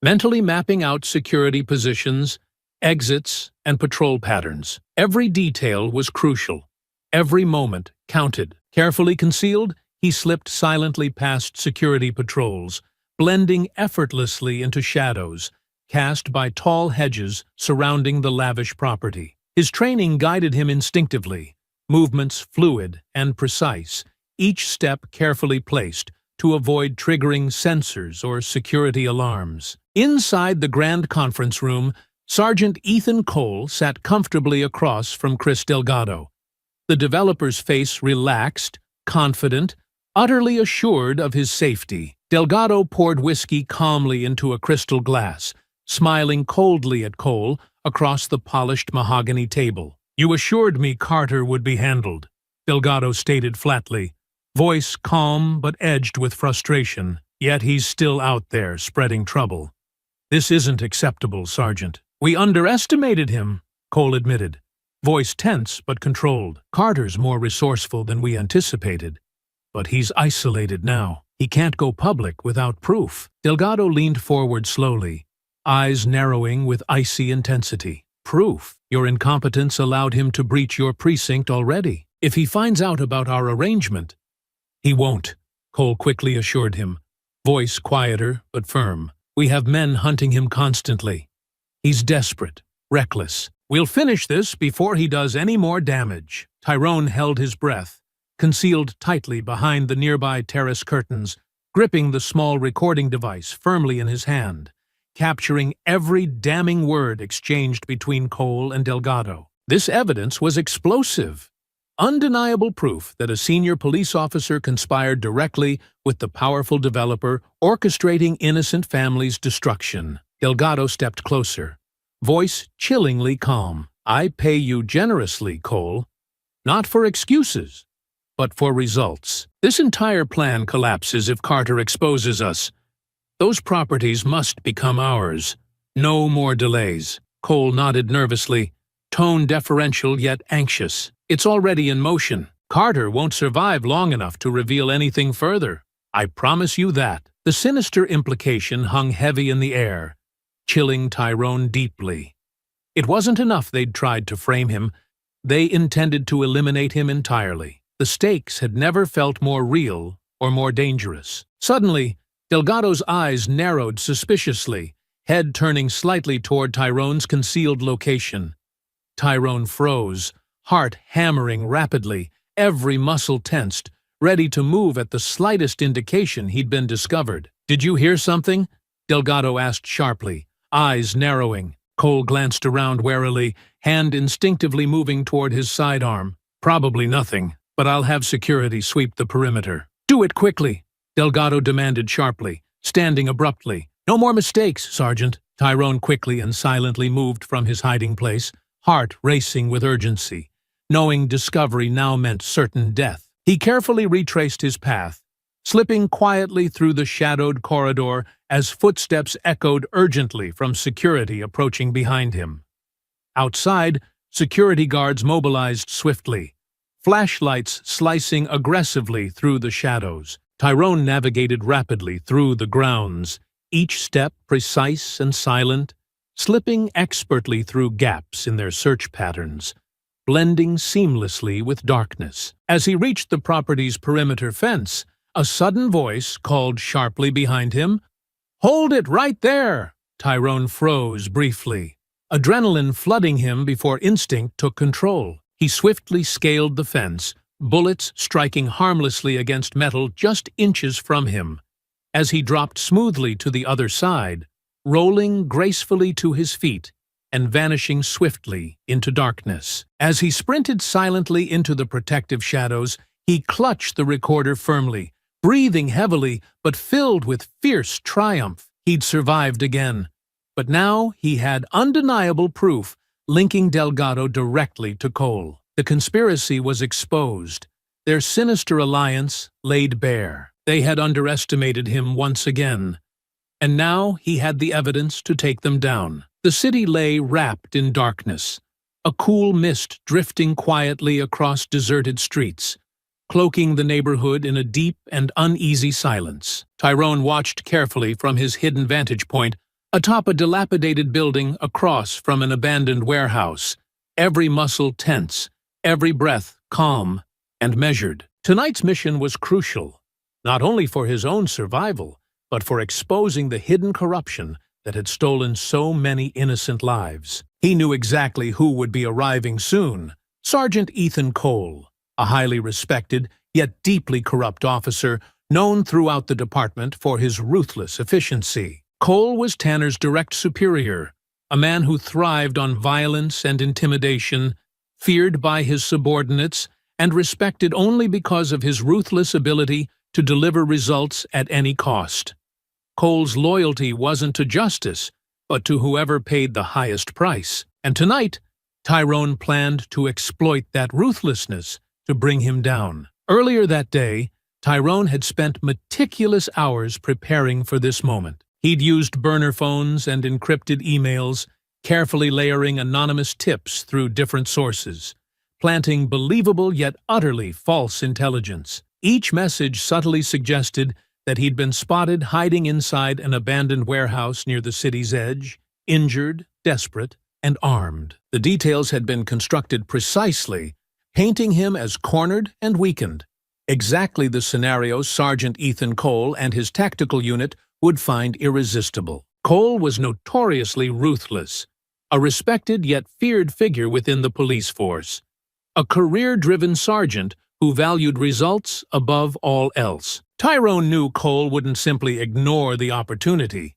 mentally mapping out security positions, exits, and patrol patterns. Every detail was crucial. Every moment counted. Carefully concealed, he slipped silently past security patrols, blending effortlessly into shadows cast by tall hedges surrounding the lavish property. His training guided him instinctively, movements fluid and precise, each step carefully placed to avoid triggering sensors or security alarms. Inside the grand conference room, Sergeant Ethan Cole sat comfortably across from Chris Delgado. The developer's face relaxed, confident, utterly assured of his safety. Delgado poured whiskey calmly into a crystal glass, smiling coldly at Cole across the polished mahogany table. "You assured me Carter would be handled," Delgado stated flatly, voice calm but edged with frustration. "Yet he's still out there spreading trouble. This isn't acceptable, Sergeant." "We underestimated him," Cole admitted, voice tense but controlled. "Carter's more resourceful than we anticipated, but he's isolated now. He can't go public without proof." Delgado leaned forward slowly, eyes narrowing with icy intensity. "Proof? Your incompetence allowed him to breach your precinct already. If he finds out about our arrangement—" "He won't," Cole quickly assured him, voice quieter but firm. "We have men hunting him constantly. He's desperate, reckless. We'll finish this before he does any more damage." Tyrone held his breath, concealed tightly behind the nearby terrace curtains, gripping the small recording device firmly in his hand, capturing every damning word exchanged between Cole and Delgado. This evidence was explosive. Undeniable proof that a senior police officer conspired directly with the powerful developer, orchestrating innocent families' destruction. Delgado stepped closer, voice chillingly calm. "I pay you generously, Cole. Not for excuses, but for results. This entire plan collapses if Carter exposes us. Those properties must become ours. No more delays." Cole nodded nervously, tone deferential yet anxious. "It's already in motion. Carter won't survive long enough to reveal anything further. I promise you that." The sinister implication hung heavy in the air, chilling Tyrone deeply. It wasn't enough they'd tried to frame him. They intended to eliminate him entirely. The stakes had never felt more real or more dangerous. Suddenly, Delgado's eyes narrowed suspiciously, head turning slightly toward Tyrone's concealed location. Tyrone froze, heart hammering rapidly, every muscle tensed, ready to move at the slightest indication he'd been discovered. "Did you hear something?" Delgado asked sharply, eyes narrowing. Cole glanced around warily, hand instinctively moving toward his sidearm. "Probably nothing, but I'll have security sweep the perimeter." "Do it quickly," Delgado demanded sharply, standing abruptly. "No more mistakes, Sergeant." Tyrone quickly and silently moved from his hiding place, heart racing with urgency, knowing discovery now meant certain death. He carefully retraced his path, slipping quietly through the shadowed corridor as footsteps echoed urgently from security approaching behind him. Outside, security guards mobilized swiftly, flashlights slicing aggressively through the shadows. Tyrone navigated rapidly through the grounds, each step precise and silent, slipping expertly through gaps in their search patterns, blending seamlessly with darkness. As he reached the property's perimeter fence, a sudden voice called sharply behind him. "Hold it right there!" Tyrone froze briefly, adrenaline flooding him before instinct took control. He swiftly scaled the fence, bullets striking harmlessly against metal just inches from him. As he dropped smoothly to the other side, rolling gracefully to his feet and vanishing swiftly into darkness. As he sprinted silently into the protective shadows, he clutched the recorder firmly, breathing heavily but filled with fierce triumph. He'd survived again. But now he had undeniable proof linking Delgado directly to Cole. The conspiracy was exposed, their sinister alliance laid bare. They had underestimated him once again, and now he had the evidence to take them down. The city lay wrapped in darkness, a cool mist drifting quietly across deserted streets. cloaking the neighborhood in a deep and uneasy silence. Tyrone watched carefully from his hidden vantage point atop a dilapidated building across from an abandoned warehouse, every muscle tense, every breath calm and measured. Tonight's mission was crucial, not only for his own survival, but for exposing the hidden corruption that had stolen so many innocent lives. He knew exactly who would be arriving soon: Sergeant Ethan Cole, a highly respected yet deeply corrupt officer known throughout the department for his ruthless efficiency. Cole was Tanner's direct superior, a man who thrived on violence and intimidation, feared by his subordinates, and respected only because of his ruthless ability to deliver results at any cost. Cole's loyalty wasn't to justice, but to whoever paid the highest price. And tonight, Tyrone planned to exploit that ruthlessness to bring him down. Earlier that day, Tyrone had spent meticulous hours preparing for this moment. He'd used burner phones and encrypted emails, carefully layering anonymous tips through different sources, planting believable yet utterly false intelligence. Each message subtly suggested that he'd been spotted hiding inside an abandoned warehouse near the city's edge, injured, desperate, and armed. The details had been constructed precisely, painting him as cornered and weakened. Exactly the scenario Sergeant Ethan Cole and his tactical unit would find irresistible. Cole was notoriously ruthless, a respected yet feared figure within the police force, a career-driven sergeant who valued results above all else. Tyrone knew Cole wouldn't simply ignore the opportunity.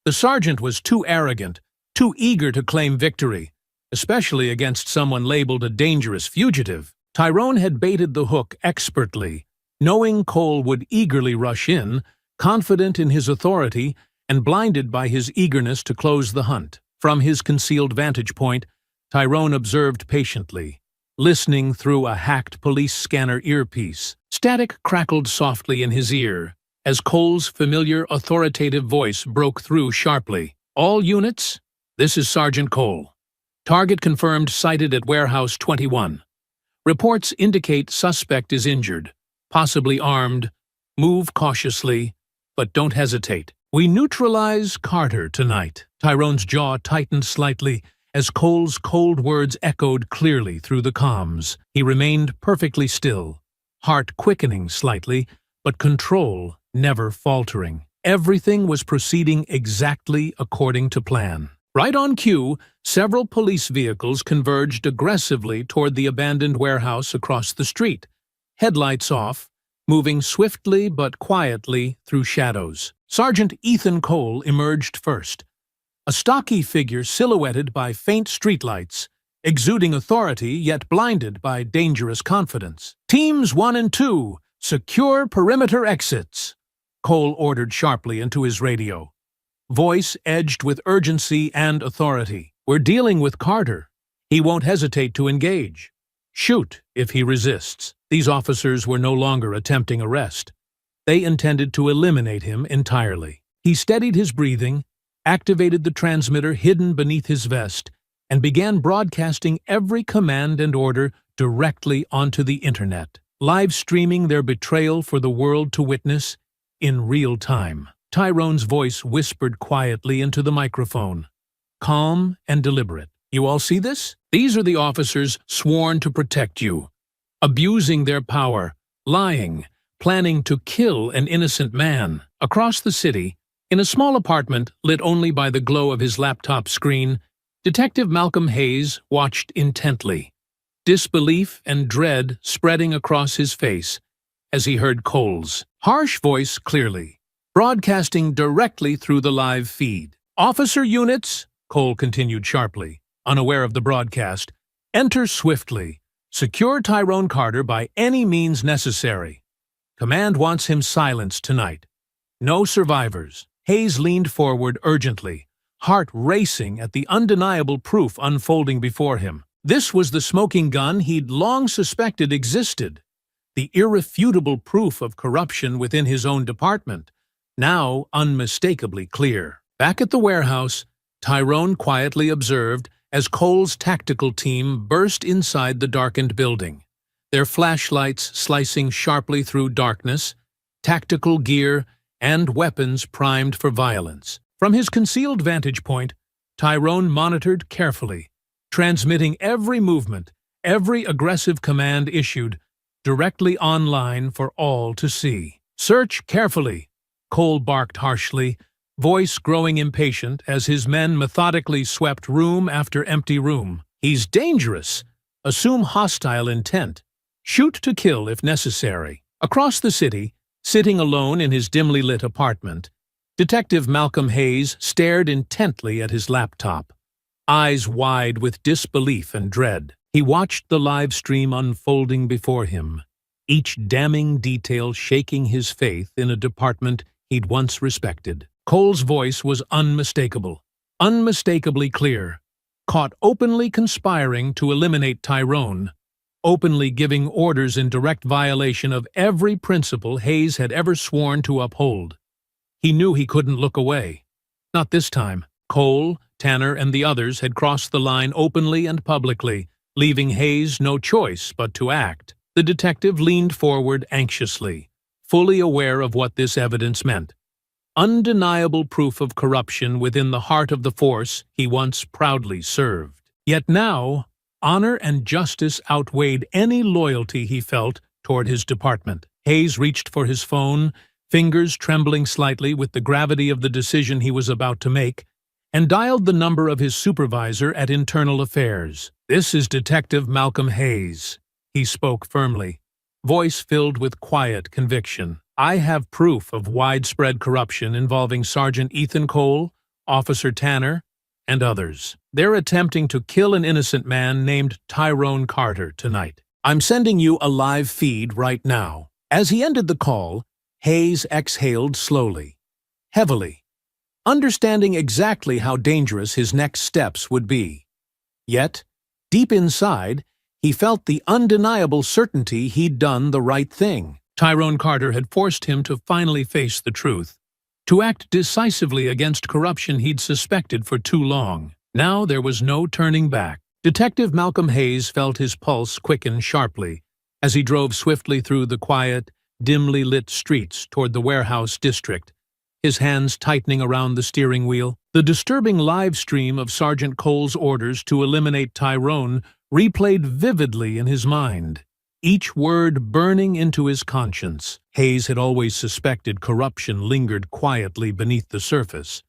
The sergeant was too arrogant, too eager to claim victory, especially against someone labeled a dangerous fugitive. Tyrone had baited the hook expertly, knowing Cole would eagerly rush in, confident in his authority and blinded by his eagerness to close the hunt. From his concealed vantage point, Tyrone observed patiently, listening through a hacked police scanner earpiece. Static crackled softly in his ear as Cole's familiar authoritative voice broke through sharply. "All units, this is Sergeant Cole. Target confirmed sighted at Warehouse 21. Reports indicate suspect is injured, possibly armed. Move cautiously, but don't hesitate. We neutralize Carter tonight." Tyrone's jaw tightened slightly as Cole's cold words echoed clearly through the comms. He remained perfectly still, heart quickening slightly, but control never faltering. Everything was proceeding exactly according to plan. Right on cue, several police vehicles converged aggressively toward the abandoned warehouse across the street, headlights off, moving swiftly but quietly through shadows. Sergeant Ethan Cole emerged first, a stocky figure silhouetted by faint streetlights, exuding authority yet blinded by dangerous confidence. "Teams 1 and 2, secure perimeter exits," Cole ordered sharply into his radio, voice edged with urgency and authority. "We're dealing with Carter. He won't hesitate to engage. Shoot if he resists." These officers were no longer attempting arrest. They intended to eliminate him entirely. He steadied his breathing, activated the transmitter hidden beneath his vest, and began broadcasting every command and order directly onto the internet, live streaming their betrayal for the world to witness in real time. Tyrone's voice whispered quietly into the microphone, calm and deliberate. "You all see this? These are the officers sworn to protect you, abusing their power, lying, planning to kill an innocent man." Across the city, in a small apartment lit only by the glow of his laptop screen, Detective Malcolm Hayes watched intently, disbelief and dread spreading across his face as he heard Cole's harsh voice clearly, broadcasting directly through the live feed. "Officer units," Cole continued sharply, unaware of the broadcast, "enter swiftly. Secure Tyrone Carter by any means necessary. Command wants him silenced tonight. No survivors." Hayes leaned forward urgently, heart racing at the undeniable proof unfolding before him. This was the smoking gun he'd long suspected existed, the irrefutable proof of corruption within his own department, now unmistakably clear. Back at the warehouse, Tyrone quietly observed as Cole's tactical team burst inside the darkened building, their flashlights slicing sharply through darkness, tactical gear, and weapons primed for violence. From his concealed vantage point, Tyrone monitored carefully, transmitting every movement, every aggressive command issued, directly online for all to see. "Search carefully," Cole barked harshly, voice growing impatient as his men methodically swept room after empty room. "He's dangerous. Assume hostile intent. Shoot to kill if necessary." Across the city, sitting alone in his dimly lit apartment, Detective Malcolm Hayes stared intently at his laptop, eyes wide with disbelief and dread. He watched the live stream unfolding before him, each damning detail shaking his faith in a department he'd once respected. Cole's voice was unmistakable, unmistakably clear, caught openly conspiring to eliminate Tyrone, openly giving orders in direct violation of every principle Hayes had ever sworn to uphold. He knew he couldn't look away. Not this time. Cole, Tanner, and the others had crossed the line openly and publicly, leaving Hayes no choice but to act. The detective leaned forward anxiously, fully aware of what this evidence meant. Undeniable proof of corruption within the heart of the force he once proudly served. Yet now, honor and justice outweighed any loyalty he felt toward his department. Hayes reached for his phone, fingers trembling slightly with the gravity of the decision he was about to make, and dialed the number of his supervisor at Internal Affairs. "This is Detective Malcolm Hayes," he spoke firmly, voice filled with quiet conviction. "I have proof of widespread corruption involving Sergeant Ethan Cole, Officer Tanner, and others. They're attempting to kill an innocent man named Tyrone Carter tonight. I'm sending you a live feed right now." As he ended the call, Hayes exhaled slowly, heavily, understanding exactly how dangerous his next steps would be. Yet, deep inside, he felt the undeniable certainty he'd done the right thing. Tyrone Carter had forced him to finally face the truth, to act decisively against corruption he'd suspected for too long. Now there was no turning back. Detective Malcolm Hayes felt his pulse quicken sharply as he drove swiftly through the quiet, dimly lit streets toward the warehouse district, his hands tightening around the steering wheel. The disturbing live stream of Sergeant Cole's orders to eliminate Tyrone replayed vividly in his mind, each word burning into his conscience. Hayes had always suspected corruption lingered quietly beneath the surface,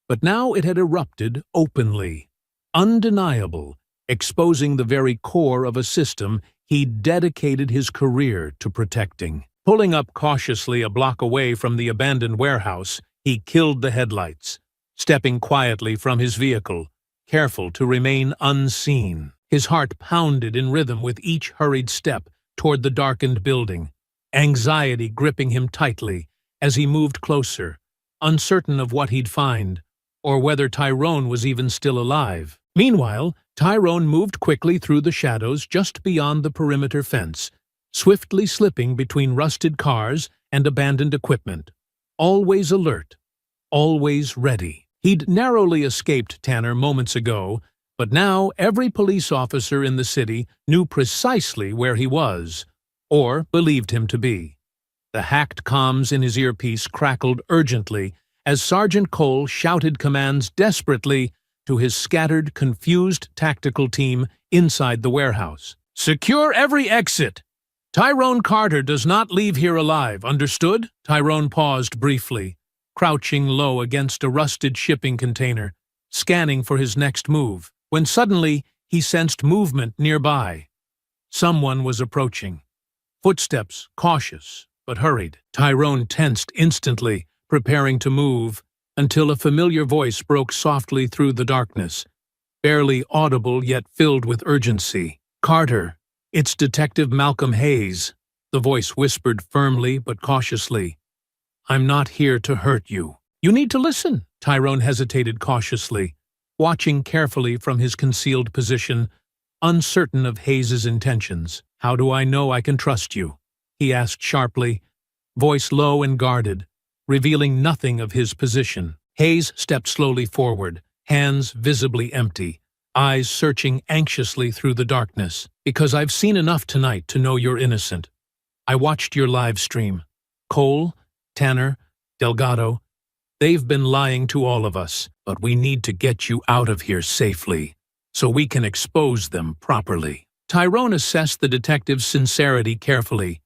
but now it had erupted openly, undeniable, exposing the very core of a system he'd dedicated his career to protecting. Pulling up cautiously a block away from the abandoned warehouse, he killed the headlights, stepping quietly from his vehicle, careful to remain unseen. His heart pounded in rhythm with each hurried step toward the darkened building, anxiety gripping him tightly as he moved closer, uncertain of what he'd find, or whether Tyrone was even still alive. Meanwhile, Tyrone moved quickly through the shadows just beyond the perimeter fence, swiftly slipping between rusted cars and abandoned equipment, always alert, always ready. He'd narrowly escaped Tanner moments ago, but now every police officer in the city knew precisely where he was, or believed him to be. The hacked comms in his earpiece crackled urgently as Sergeant Cole shouted commands desperately to his scattered, confused tactical team inside the warehouse. "Secure every exit! Tyrone Carter does not leave here alive, understood?" Tyrone paused briefly, crouching low against a rusted shipping container, scanning for his next move, when suddenly he sensed movement nearby. Someone was approaching. Footsteps, cautious, but hurried. Tyrone tensed instantly, preparing to move, until a familiar voice broke softly through the darkness, barely audible yet filled with urgency. "Carter, it's Detective Malcolm Hayes," the voice whispered firmly but cautiously. "I'm not here to hurt you." "You need to listen," Tyrone hesitated cautiously, watching carefully from his concealed position, uncertain of Hayes's intentions. "How do I know I can trust you?" he asked sharply, voice low and guarded, revealing nothing of his position. Hayes stepped slowly forward, hands visibly empty, eyes searching anxiously through the darkness. Because I've seen enough tonight to know you're innocent. I watched your live stream. Cole, Tanner, Delgado, they've been lying to all of us, but we need to get you out of here safely, so we can expose them properly. Tyrone assessed the detective's sincerity carefully,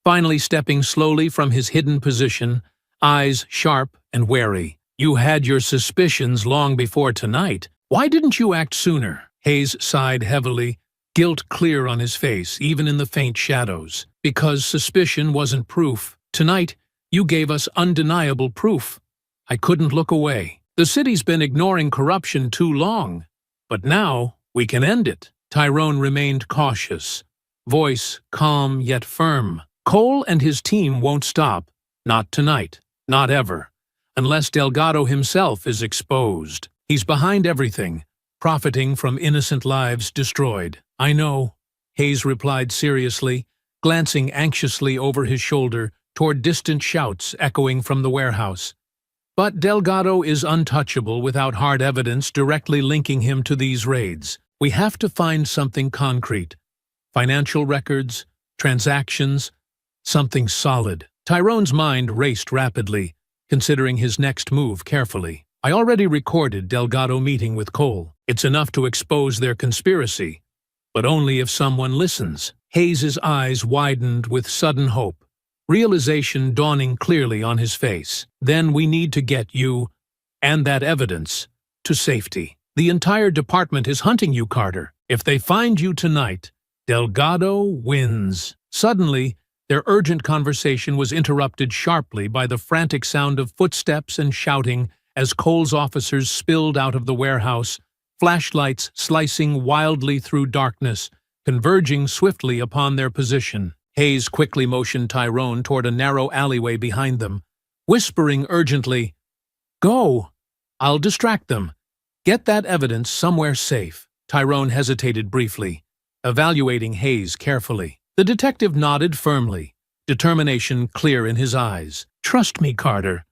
finally stepping slowly from his hidden position, eyes sharp and wary. You had your suspicions long before tonight. Why didn't you act sooner? Hayes sighed heavily, guilt clear on his face, even in the faint shadows. Because suspicion wasn't proof. Tonight, you gave us undeniable proof. I couldn't look away. The city's been ignoring corruption too long, but now we can end it. Tyrone remained cautious, voice calm yet firm. Cole and his team won't stop. Not tonight. Not ever. Unless Delgado himself is exposed. He's behind everything, profiting from innocent lives destroyed. I know, Hayes replied seriously, glancing anxiously over his shoulder toward distant shouts echoing from the warehouse. But Delgado is untouchable without hard evidence directly linking him to these raids. We have to find something concrete. Financial records, transactions, something solid. Tyrone's mind raced rapidly, considering his next move carefully. I already recorded Delgado meeting with Cole. It's enough to expose their conspiracy, but only if someone listens. Hayes's eyes widened with sudden hope, realization dawning clearly on his face. Then we need to get you, and that evidence, to safety. The entire department is hunting you, Carter. If they find you tonight, Delgado wins. Suddenly, their urgent conversation was interrupted sharply by the frantic sound of footsteps and shouting as Cole's officers spilled out of the warehouse, flashlights slicing wildly through darkness, converging swiftly upon their position. Hayes quickly motioned Tyrone toward a narrow alleyway behind them, whispering urgently, "Go! I'll distract them. Get that evidence somewhere safe." Tyrone hesitated briefly, evaluating Hayes carefully. The detective nodded firmly, determination clear in his eyes. "Trust me, Carter.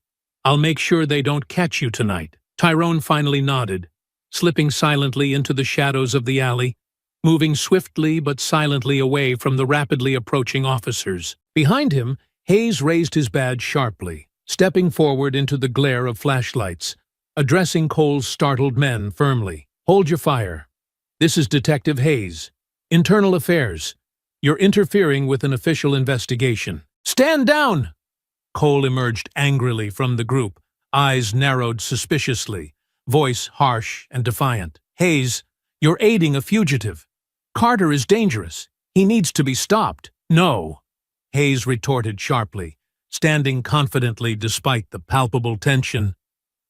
I'll make sure they don't catch you tonight." Tyrone finally nodded, slipping silently into the shadows of the alley, moving swiftly but silently away from the rapidly approaching officers. Behind him, Hayes raised his badge sharply, stepping forward into the glare of flashlights, addressing Cole's startled men firmly. "Hold your fire. This is Detective Hayes. Internal Affairs. You're interfering with an official investigation." "Stand down!" Cole emerged angrily from the group, eyes narrowed suspiciously, voice harsh and defiant. "Hayes, you're aiding a fugitive. Carter is dangerous. He needs to be stopped." "No," Hayes retorted sharply, standing confidently despite the palpable tension.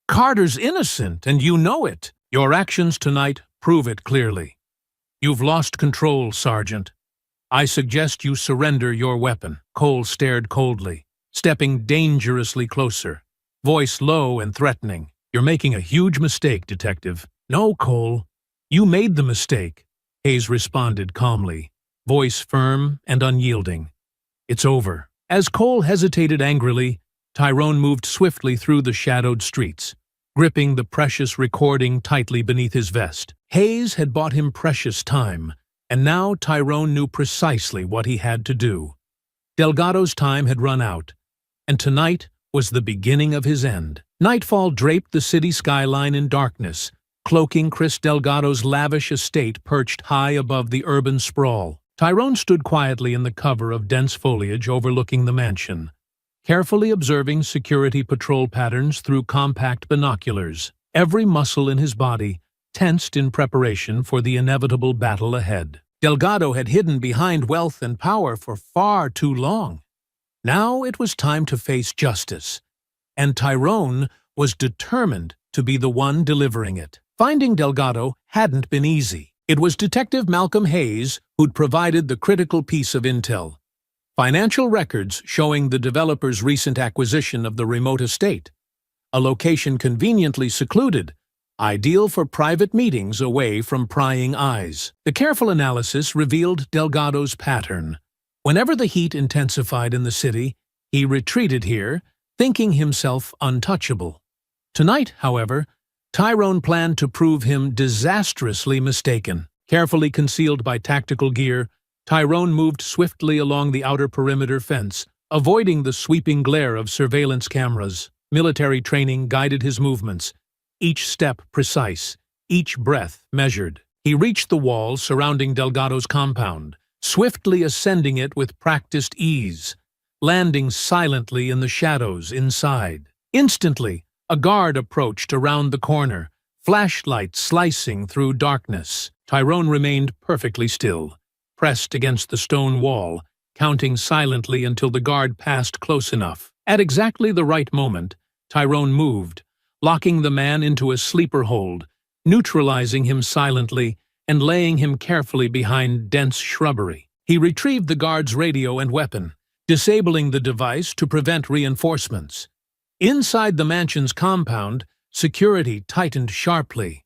"Carter's innocent, and you know it. Your actions tonight prove it clearly. You've lost control, Sergeant. I suggest you surrender your weapon." Cole stared coldly, stepping dangerously closer, voice low and threatening. "You're making a huge mistake, Detective." "No, Cole. You made the mistake," Hayes responded calmly, voice firm and unyielding. "It's over." As Cole hesitated angrily, Tyrone moved swiftly through the shadowed streets, gripping the precious recording tightly beneath his vest. Hayes had bought him precious time, and now Tyrone knew precisely what he had to do. Delgado's time had run out, and tonight was the beginning of his end. Nightfall draped the city skyline in darkness, cloaking Chris Delgado's lavish estate perched high above the urban sprawl. Tyrone stood quietly in the cover of dense foliage overlooking the mansion, carefully observing security patrol patterns through compact binoculars, every muscle in his body tensed in preparation for the inevitable battle ahead. Delgado had hidden behind wealth and power for far too long. Now it was time to face justice, and Tyrone was determined to be the one delivering it. Finding Delgado hadn't been easy. It was Detective Malcolm Hayes who'd provided the critical piece of intel: financial records showing the developer's recent acquisition of the remote estate, a location conveniently secluded, ideal for private meetings away from prying eyes. The careful analysis revealed Delgado's pattern. Whenever the heat intensified in the city, he retreated here, thinking himself untouchable. Tonight, however, Tyrone planned to prove him disastrously mistaken. Carefully concealed by tactical gear, Tyrone moved swiftly along the outer perimeter fence, avoiding the sweeping glare of surveillance cameras. Military training guided his movements, each step precise, each breath measured. He reached the wall surrounding Delgado's compound, swiftly ascending it with practiced ease, landing silently in the shadows inside. Instantly, a guard approached around the corner, flashlight slicing through darkness. Tyrone remained perfectly still, pressed against the stone wall, counting silently until the guard passed close enough. At exactly the right moment, Tyrone moved, locking the man into a sleeper hold, neutralizing him silently and laying him carefully behind dense shrubbery. He retrieved the guard's radio and weapon, disabling the device to prevent reinforcements. Inside the mansion's compound, security tightened sharply.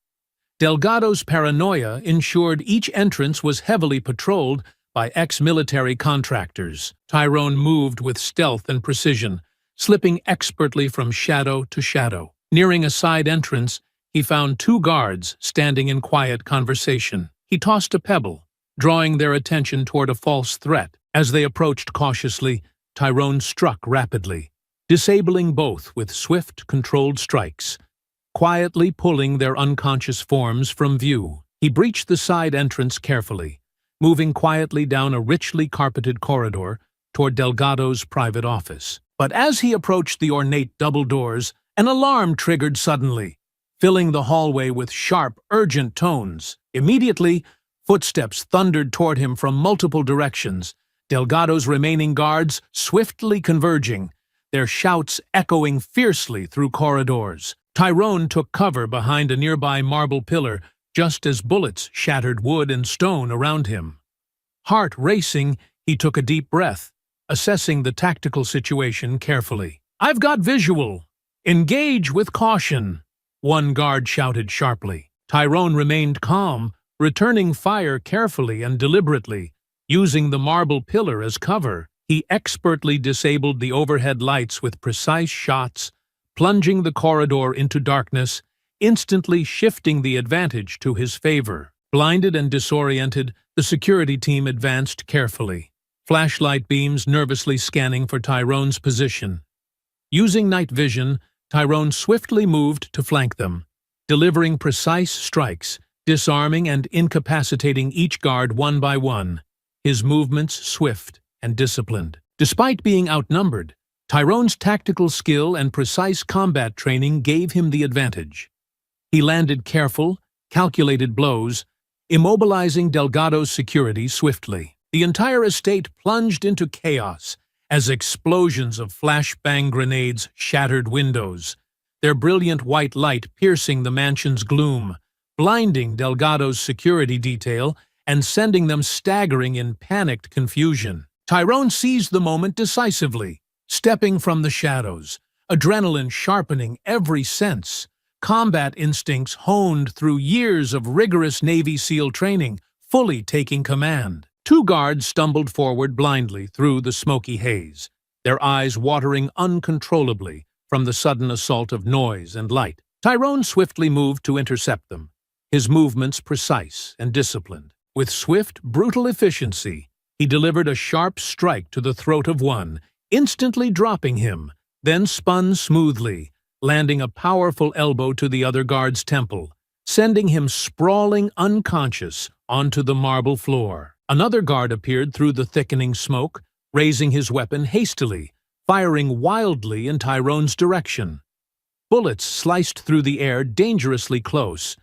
Delgado's paranoia ensured each entrance was heavily patrolled by ex-military contractors. Tyrone moved with stealth and precision, slipping expertly from shadow to shadow. Nearing a side entrance, he found two guards standing in quiet conversation. He tossed a pebble, drawing their attention toward a false threat. As they approached cautiously, Tyrone struck rapidly, disabling both with swift, controlled strikes, quietly pulling their unconscious forms from view. He breached the side entrance carefully, moving quietly down a richly carpeted corridor toward Delgado's private office. But as he approached the ornate double doors, an alarm triggered suddenly, filling the hallway with sharp, urgent tones. Immediately, footsteps thundered toward him from multiple directions, Delgado's remaining guards swiftly converging, their shouts echoing fiercely through corridors. Tyrone took cover behind a nearby marble pillar just as bullets shattered wood and stone around him. Heart racing, he took a deep breath, assessing the tactical situation carefully. "I've got visual. Engage with caution," one guard shouted sharply. Tyrone remained calm, returning fire carefully and deliberately. Using the marble pillar as cover, he expertly disabled the overhead lights with precise shots, plunging the corridor into darkness, instantly shifting the advantage to his favor. Blinded and disoriented, the security team advanced carefully, flashlight beams nervously scanning for Tyrone's position. Using night vision, Tyrone swiftly moved to flank them, delivering precise strikes, disarming and incapacitating each guard one by one, his movements swift and disciplined. Despite being outnumbered, Tyrone's tactical skill and precise combat training gave him the advantage. He landed careful, calculated blows, immobilizing Delgado's security swiftly. The entire estate plunged into chaos as explosions of flashbang grenades shattered windows, their brilliant white light piercing the mansion's gloom, blinding Delgado's security detail and sending them staggering in panicked confusion. Tyrone seized the moment decisively, stepping from the shadows, adrenaline sharpening every sense, combat instincts honed through years of rigorous Navy SEAL training, fully taking command. Two guards stumbled forward blindly through the smoky haze, their eyes watering uncontrollably from the sudden assault of noise and light. Tyrone swiftly moved to intercept them, his movements precise and disciplined. With swift, brutal efficiency, he delivered a sharp strike to the throat of one, instantly dropping him, then spun smoothly, landing a powerful elbow to the other guard's temple, sending him sprawling unconscious onto the marble floor. Another guard appeared through the thickening smoke, raising his weapon hastily, firing wildly in Tyrone's direction. Bullets sliced through the air dangerously close,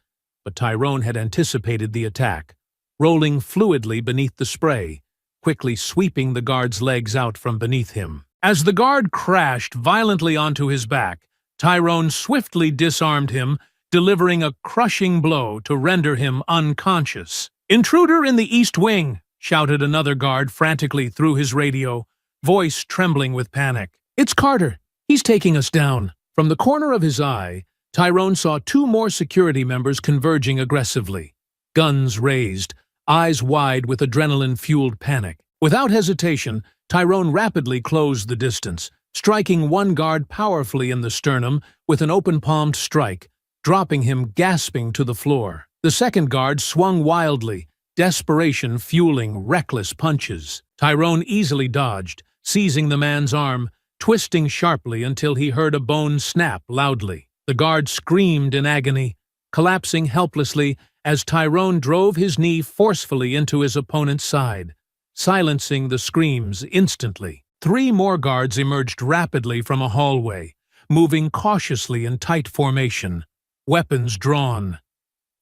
but Tyrone had anticipated the attack, rolling fluidly beneath the spray, quickly sweeping the guard's legs out from beneath him. As the guard crashed violently onto his back, Tyrone swiftly disarmed him, delivering a crushing blow to render him unconscious. "Intruder in the East Wing!" shouted another guard frantically through his radio, voice trembling with panic. "It's Carter. He's taking us down." From the corner of his eye, Tyrone saw two more security members converging aggressively, guns raised, eyes wide with adrenaline-fueled panic. Without hesitation, Tyrone rapidly closed the distance, striking one guard powerfully in the sternum with an open-palmed strike, dropping him gasping to the floor. The second guard swung wildly, desperation fueling reckless punches. Tyrone easily dodged, seizing the man's arm, twisting sharply until he heard a bone snap loudly. The guard screamed in agony, collapsing helplessly as Tyrone drove his knee forcefully into his opponent's side, silencing the screams instantly. 3 more guards emerged rapidly from a hallway, moving cautiously in tight formation, weapons drawn.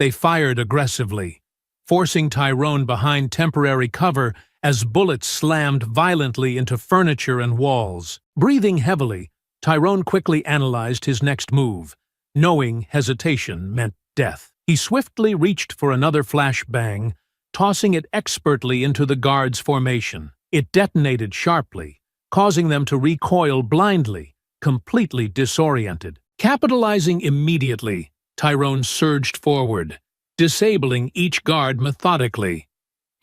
They fired aggressively, forcing Tyrone behind temporary cover as bullets slammed violently into furniture and walls. Breathing heavily, Tyrone quickly analyzed his next move, knowing hesitation meant death. He swiftly reached for another flashbang, tossing it expertly into the guards' formation. It detonated sharply, causing them to recoil blindly, completely disoriented. Capitalizing immediately, Tyrone surged forward, disabling each guard methodically.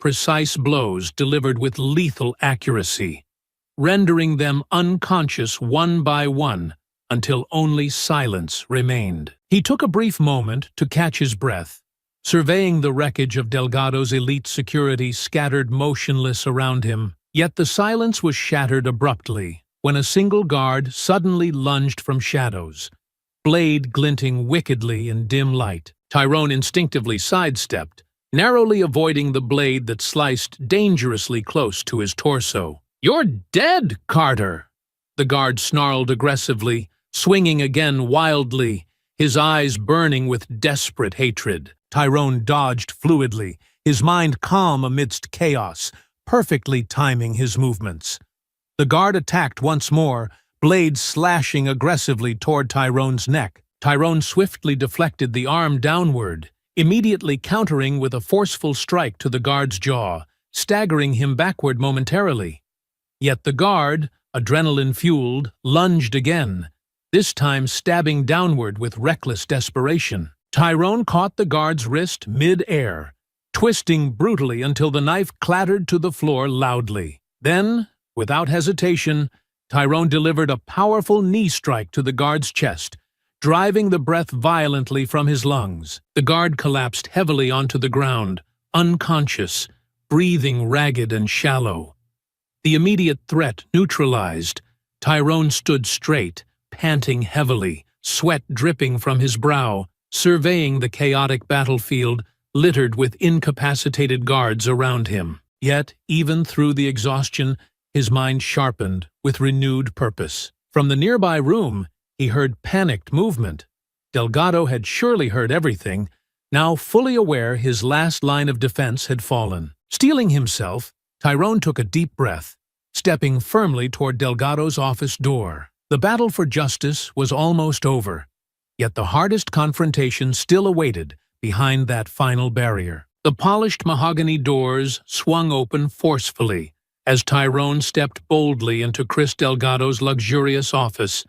Precise blows delivered with lethal accuracy, rendering them unconscious one by one until only silence remained. He took a brief moment to catch his breath, surveying the wreckage of Delgado's elite security scattered motionless around him. Yet the silence was shattered abruptly when a single guard suddenly lunged from shadows, blade glinting wickedly in dim light. Tyrone instinctively sidestepped, narrowly avoiding the blade that sliced dangerously close to his torso. "You're dead, Carter!" The guard snarled aggressively, swinging again wildly, his eyes burning with desperate hatred. Tyrone dodged fluidly, his mind calm amidst chaos, perfectly timing his movements. The guard attacked once more, blades slashing aggressively toward Tyrone's neck. Tyrone swiftly deflected the arm downward, immediately countering with a forceful strike to the guard's jaw, staggering him backward momentarily. Yet the guard, adrenaline-fueled, lunged again, this time stabbing downward with reckless desperation. Tyrone caught the guard's wrist mid-air, twisting brutally until the knife clattered to the floor loudly. Then, without hesitation, Tyrone delivered a powerful knee strike to the guard's chest, driving the breath violently from his lungs. The guard collapsed heavily onto the ground, unconscious, breathing ragged and shallow. The immediate threat neutralized, Tyrone stood straight, panting heavily, sweat dripping from his brow, surveying the chaotic battlefield littered with incapacitated guards around him. Yet, even through the exhaustion, his mind sharpened with renewed purpose. From the nearby room, he heard panicked movement. Delgado had surely heard everything, now fully aware his last line of defense had fallen. Steeling himself, Tyrone took a deep breath, stepping firmly toward Delgado's office door. The battle for justice was almost over, yet the hardest confrontation still awaited behind that final barrier. The polished mahogany doors swung open forcefully as Tyrone stepped boldly into Chris Delgado's luxurious office,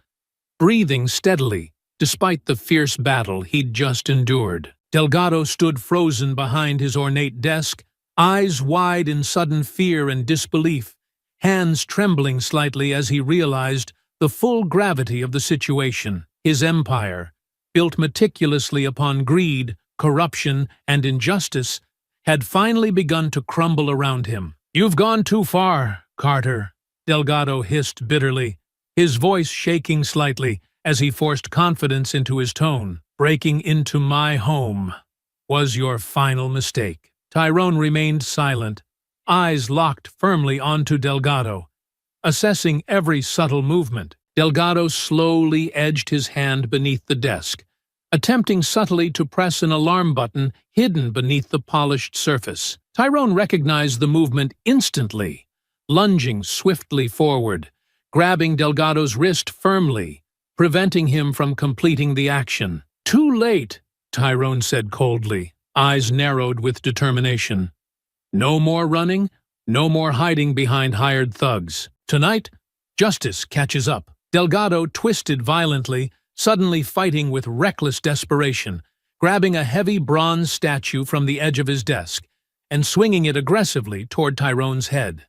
breathing steadily despite the fierce battle he'd just endured. Delgado stood frozen behind his ornate desk, eyes wide in sudden fear and disbelief, hands trembling slightly as he realized the full gravity of the situation. His empire, built meticulously upon greed, corruption, and injustice, had finally begun to crumble around him. "You've gone too far, Carter," Delgado hissed bitterly, his voice shaking slightly as he forced confidence into his tone. "Breaking into my home was your final mistake." Tyrone remained silent, eyes locked firmly onto Delgado, assessing every subtle movement. Delgado slowly edged his hand beneath the desk, attempting subtly to press an alarm button hidden beneath the polished surface. Tyrone recognized the movement instantly, lunging swiftly forward, grabbing Delgado's wrist firmly, preventing him from completing the action. "Too late," Tyrone said coldly, eyes narrowed with determination. "No more running, no more hiding behind hired thugs. Tonight, justice catches up." Delgado twisted violently, suddenly fighting with reckless desperation, grabbing a heavy bronze statue from the edge of his desk and swinging it aggressively toward Tyrone's head.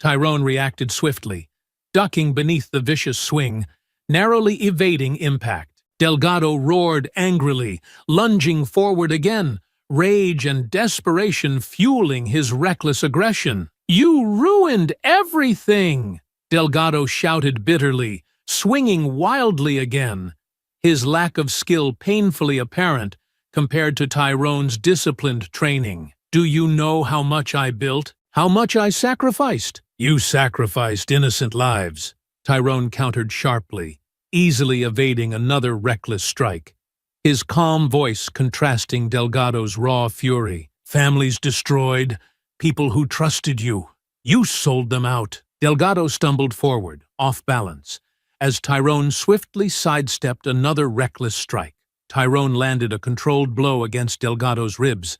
Tyrone reacted swiftly, ducking beneath the vicious swing, narrowly evading impact. Delgado roared angrily, lunging forward again, rage and desperation fueling his reckless aggression. "You ruined everything!" Delgado shouted bitterly, swinging wildly again, his lack of skill painfully apparent compared to Tyrone's disciplined training. "Do you know how much I built? How much I sacrificed?" "You sacrificed innocent lives," Tyrone countered sharply, easily evading another reckless strike, his calm voice contrasting Delgado's raw fury. "Families destroyed, people who trusted you. You sold them out." Delgado stumbled forward, off balance, as Tyrone swiftly sidestepped another reckless strike. Tyrone landed a controlled blow against Delgado's ribs,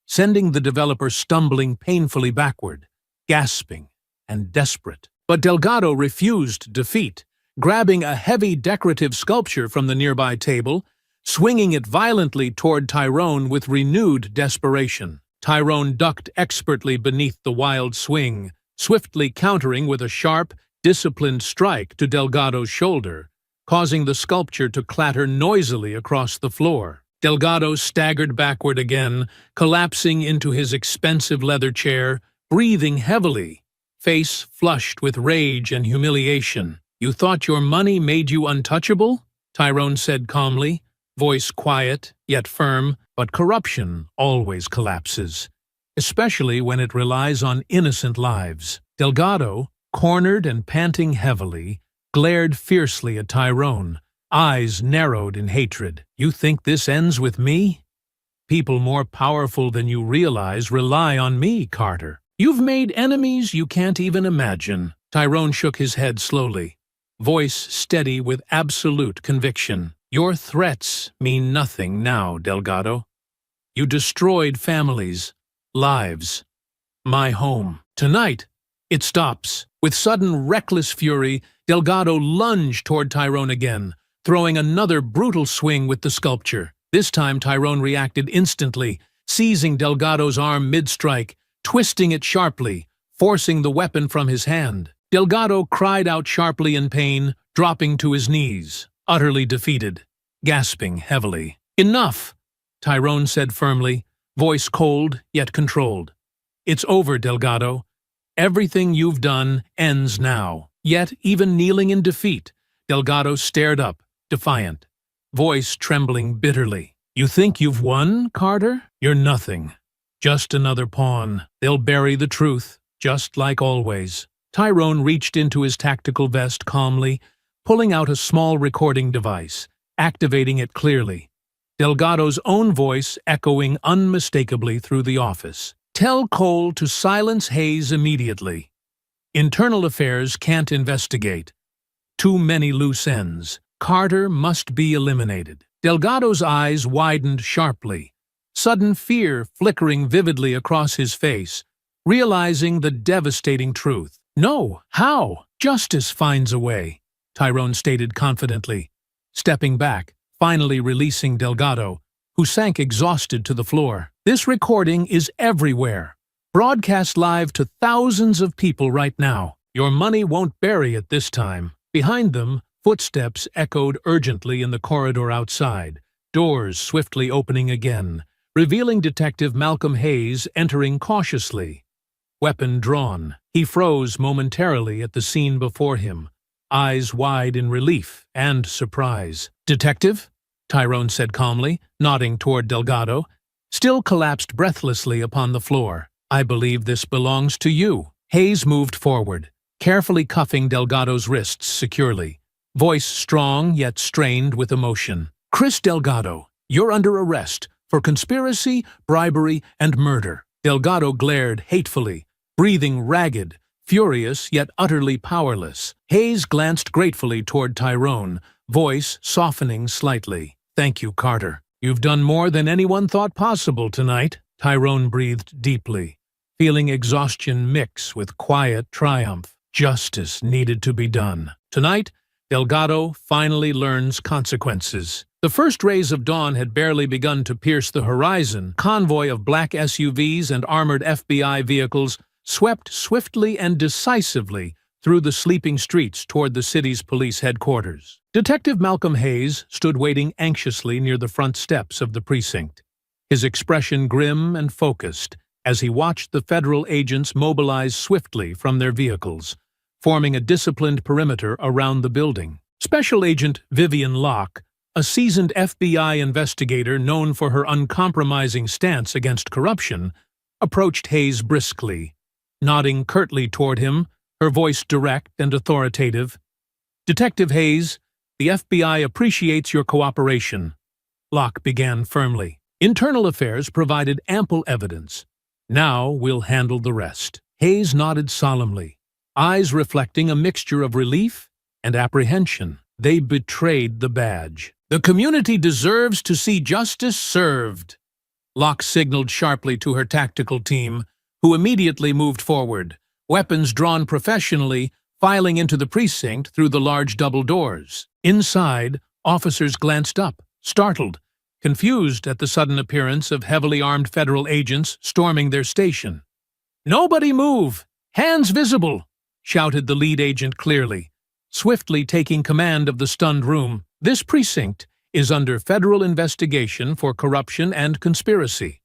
sending the developer stumbling painfully backward, gasping and desperate. But Delgado refused defeat, grabbing a heavy decorative sculpture from the nearby table, swinging it violently toward Tyrone with renewed desperation. Tyrone ducked expertly beneath the wild swing, swiftly countering with a sharp, disciplined strike to Delgado's shoulder, causing the sculpture to clatter noisily across the floor. Delgado staggered backward again, collapsing into his expensive leather chair, breathing heavily, face flushed with rage and humiliation. "You thought your money made you untouchable?" Tyrone said calmly, voice quiet yet firm. "But corruption always collapses, especially when it relies on innocent lives." Delgado, cornered and panting heavily, glared fiercely at Tyrone, eyes narrowed in hatred. "You think this ends with me? People more powerful than you realize rely on me, Carter. You've made enemies you can't even imagine." Tyrone shook his head slowly, voice steady with absolute conviction. "Your threats mean nothing now, Delgado. You destroyed families, lives, my home. Tonight, it stops." With sudden, reckless fury, Delgado lunged toward Tyrone again, throwing another brutal swing with the sculpture. This time Tyrone reacted instantly, seizing Delgado's arm mid-strike, twisting it sharply, forcing the weapon from his hand. Delgado cried out sharply in pain, dropping to his knees, utterly defeated, gasping heavily. "Enough!" Tyrone said firmly, voice cold yet controlled. "It's over, Delgado. Everything you've done ends now." Yet, even kneeling in defeat, Delgado stared up, defiant, voice trembling bitterly. "You think you've won, Carter? You're nothing. Just another pawn. They'll bury the truth, just like always." Tyrone reached into his tactical vest calmly, pulling out a small recording device, activating it clearly, Delgado's own voice echoing unmistakably through the office. "Tell Cole to silence Hayes immediately. Internal Affairs can't investigate. Too many loose ends. Carter must be eliminated." Delgado's eyes widened sharply, sudden fear flickering vividly across his face, realizing the devastating truth. "No, how? Justice finds a way," Tyrone stated confidently, stepping back, finally releasing Delgado, who sank exhausted to the floor. "This recording is everywhere, broadcast live to thousands of people right now. Your money won't bury it this time." Behind them, footsteps echoed urgently in the corridor outside, doors swiftly opening again, revealing Detective Malcolm Hayes entering cautiously. Weapon drawn, he froze momentarily at the scene before him, eyes wide in relief and surprise. "Detective?" Tyrone said calmly, nodding toward Delgado, still collapsed breathlessly upon the floor. "I believe this belongs to you." Hayes moved forward, carefully cuffing Delgado's wrists securely, voice strong yet strained with emotion. "Chris Delgado, you're under arrest for conspiracy, bribery, and murder." Delgado glared hatefully, breathing ragged, furious yet utterly powerless. Hayes glanced gratefully toward Tyrone, voice softening slightly. "Thank you, Carter. You've done more than anyone thought possible tonight." Tyrone breathed deeply, feeling exhaustion mix with quiet triumph. Justice needed to be done. Tonight, Delgado finally learns consequences. The first rays of dawn had barely begun to pierce the horizon. A convoy of black SUVs and armored FBI vehicles swept swiftly and decisively through the sleeping streets toward the city's police headquarters. Detective Malcolm Hayes stood waiting anxiously near the front steps of the precinct, his expression grim and focused as he watched the federal agents mobilize swiftly from their vehicles, forming a disciplined perimeter around the building. Special Agent Vivian Locke, a seasoned FBI investigator known for her uncompromising stance against corruption, approached Hayes briskly, nodding curtly toward him, her voice direct and authoritative. "Detective Hayes, the FBI appreciates your cooperation," Locke began firmly. "Internal Affairs provided ample evidence. Now we'll handle the rest." Hayes nodded solemnly, eyes reflecting a mixture of relief and apprehension. They betrayed the badge. "The community deserves to see justice served," Locke signaled sharply to her tactical team, who immediately moved forward, weapons drawn professionally, filing into the precinct through the large double doors. Inside, officers glanced up, startled, confused at the sudden appearance of heavily armed federal agents storming their station. "Nobody move! Hands visible!" shouted the lead agent clearly, swiftly taking command of the stunned room. "This precinct is under federal investigation for corruption and conspiracy.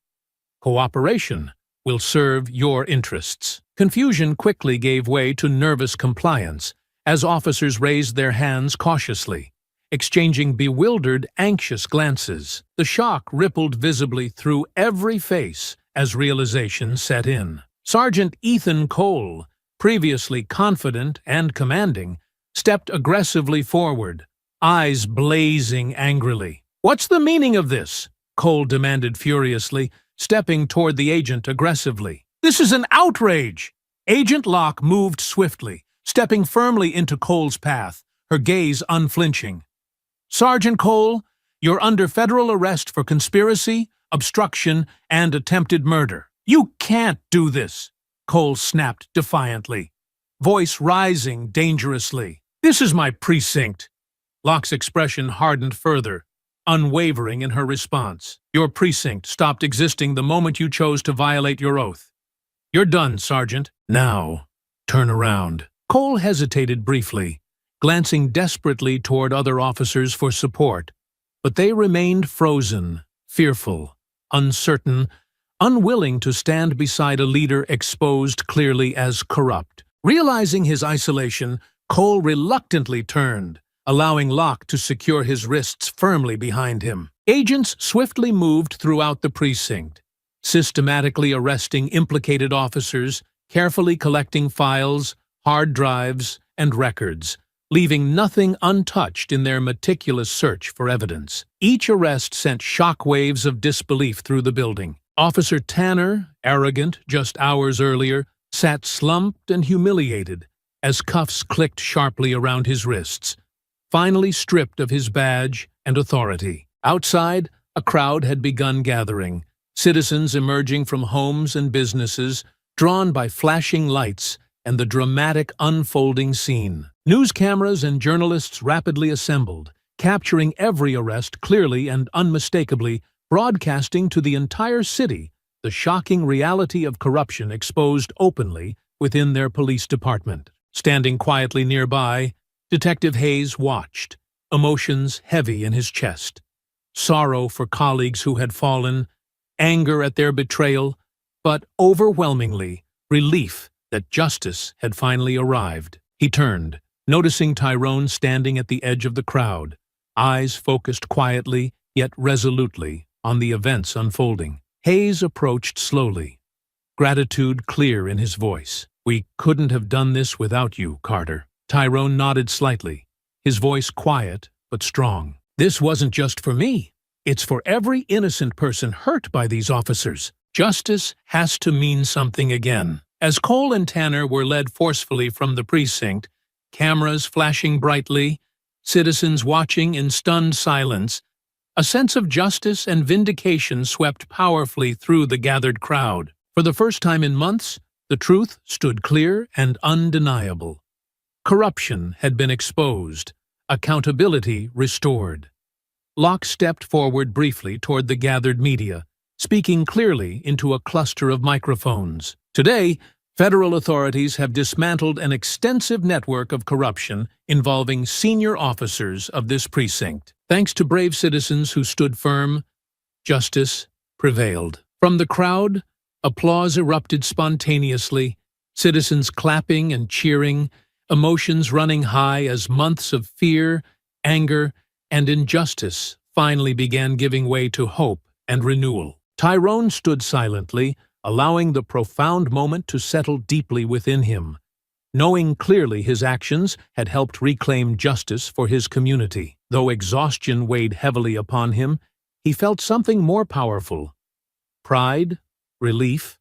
Cooperation will serve your interests." Confusion quickly gave way to nervous compliance as officers raised their hands cautiously, exchanging bewildered, anxious glances. The shock rippled visibly through every face as realization set in. Sergeant Ethan Cole, previously confident and commanding, stepped aggressively forward, eyes blazing angrily. "What's the meaning of this?" Cole demanded furiously, stepping toward the agent aggressively. "This is an outrage!" Agent Locke moved swiftly, stepping firmly into Cole's path, her gaze unflinching. "Sergeant Cole, you're under federal arrest for conspiracy, obstruction, and attempted murder." "You can't do this!" Cole snapped defiantly, voice rising dangerously. "This is my precinct." Locke's expression hardened further, unwavering in her response. "Your precinct stopped existing the moment you chose to violate your oath. You're done, Sergeant. Now, turn around." Cole hesitated briefly, glancing desperately toward other officers for support, but they remained frozen, fearful, uncertain, unwilling to stand beside a leader exposed clearly as corrupt. Realizing his isolation, Cole reluctantly turned, allowing Locke to secure his wrists firmly behind him. Agents swiftly moved throughout the precinct, systematically arresting implicated officers, carefully collecting files, hard drives, and records, leaving nothing untouched in their meticulous search for evidence. Each arrest sent shockwaves of disbelief through the building. Officer Tanner, arrogant just hours earlier, sat slumped and humiliated as cuffs clicked sharply around his wrists, finally stripped of his badge and authority. Outside, a crowd had begun gathering, citizens emerging from homes and businesses, drawn by flashing lights and the dramatic unfolding scene. News cameras and journalists rapidly assembled, capturing every arrest clearly and unmistakably, broadcasting to the entire city the shocking reality of corruption exposed openly within their police department. Standing quietly nearby, Detective Hayes watched, emotions heavy in his chest. Sorrow for colleagues who had fallen, anger at their betrayal, but overwhelmingly, relief that justice had finally arrived. He turned, noticing Tyrone standing at the edge of the crowd, eyes focused quietly yet resolutely on the events unfolding. Hayes approached slowly, gratitude clear in his voice. "We couldn't have done this without you, Carter." Tyrone nodded slightly, his voice quiet but strong. "This wasn't just for me. It's for every innocent person hurt by these officers. Justice has to mean something again." As Cole and Tanner were led forcefully from the precinct, cameras flashing brightly, citizens watching in stunned silence, a sense of justice and vindication swept powerfully through the gathered crowd. For the first time in months, the truth stood clear and undeniable. Corruption had been exposed, accountability restored. Locke stepped forward briefly toward the gathered media, speaking clearly into a cluster of microphones. "Today, Federal authorities have dismantled an extensive network of corruption involving senior officers of this precinct. Thanks to brave citizens who stood firm, justice prevailed. From the crowd, applause erupted spontaneously, citizens clapping and cheering, emotions running high as months of fear, anger, and injustice finally began giving way to hope and renewal. Tyrone stood silently, allowing the profound moment to settle deeply within him, knowing clearly his actions had helped reclaim justice for his community. Though exhaustion weighed heavily upon him, he felt something more powerful: pride, relief,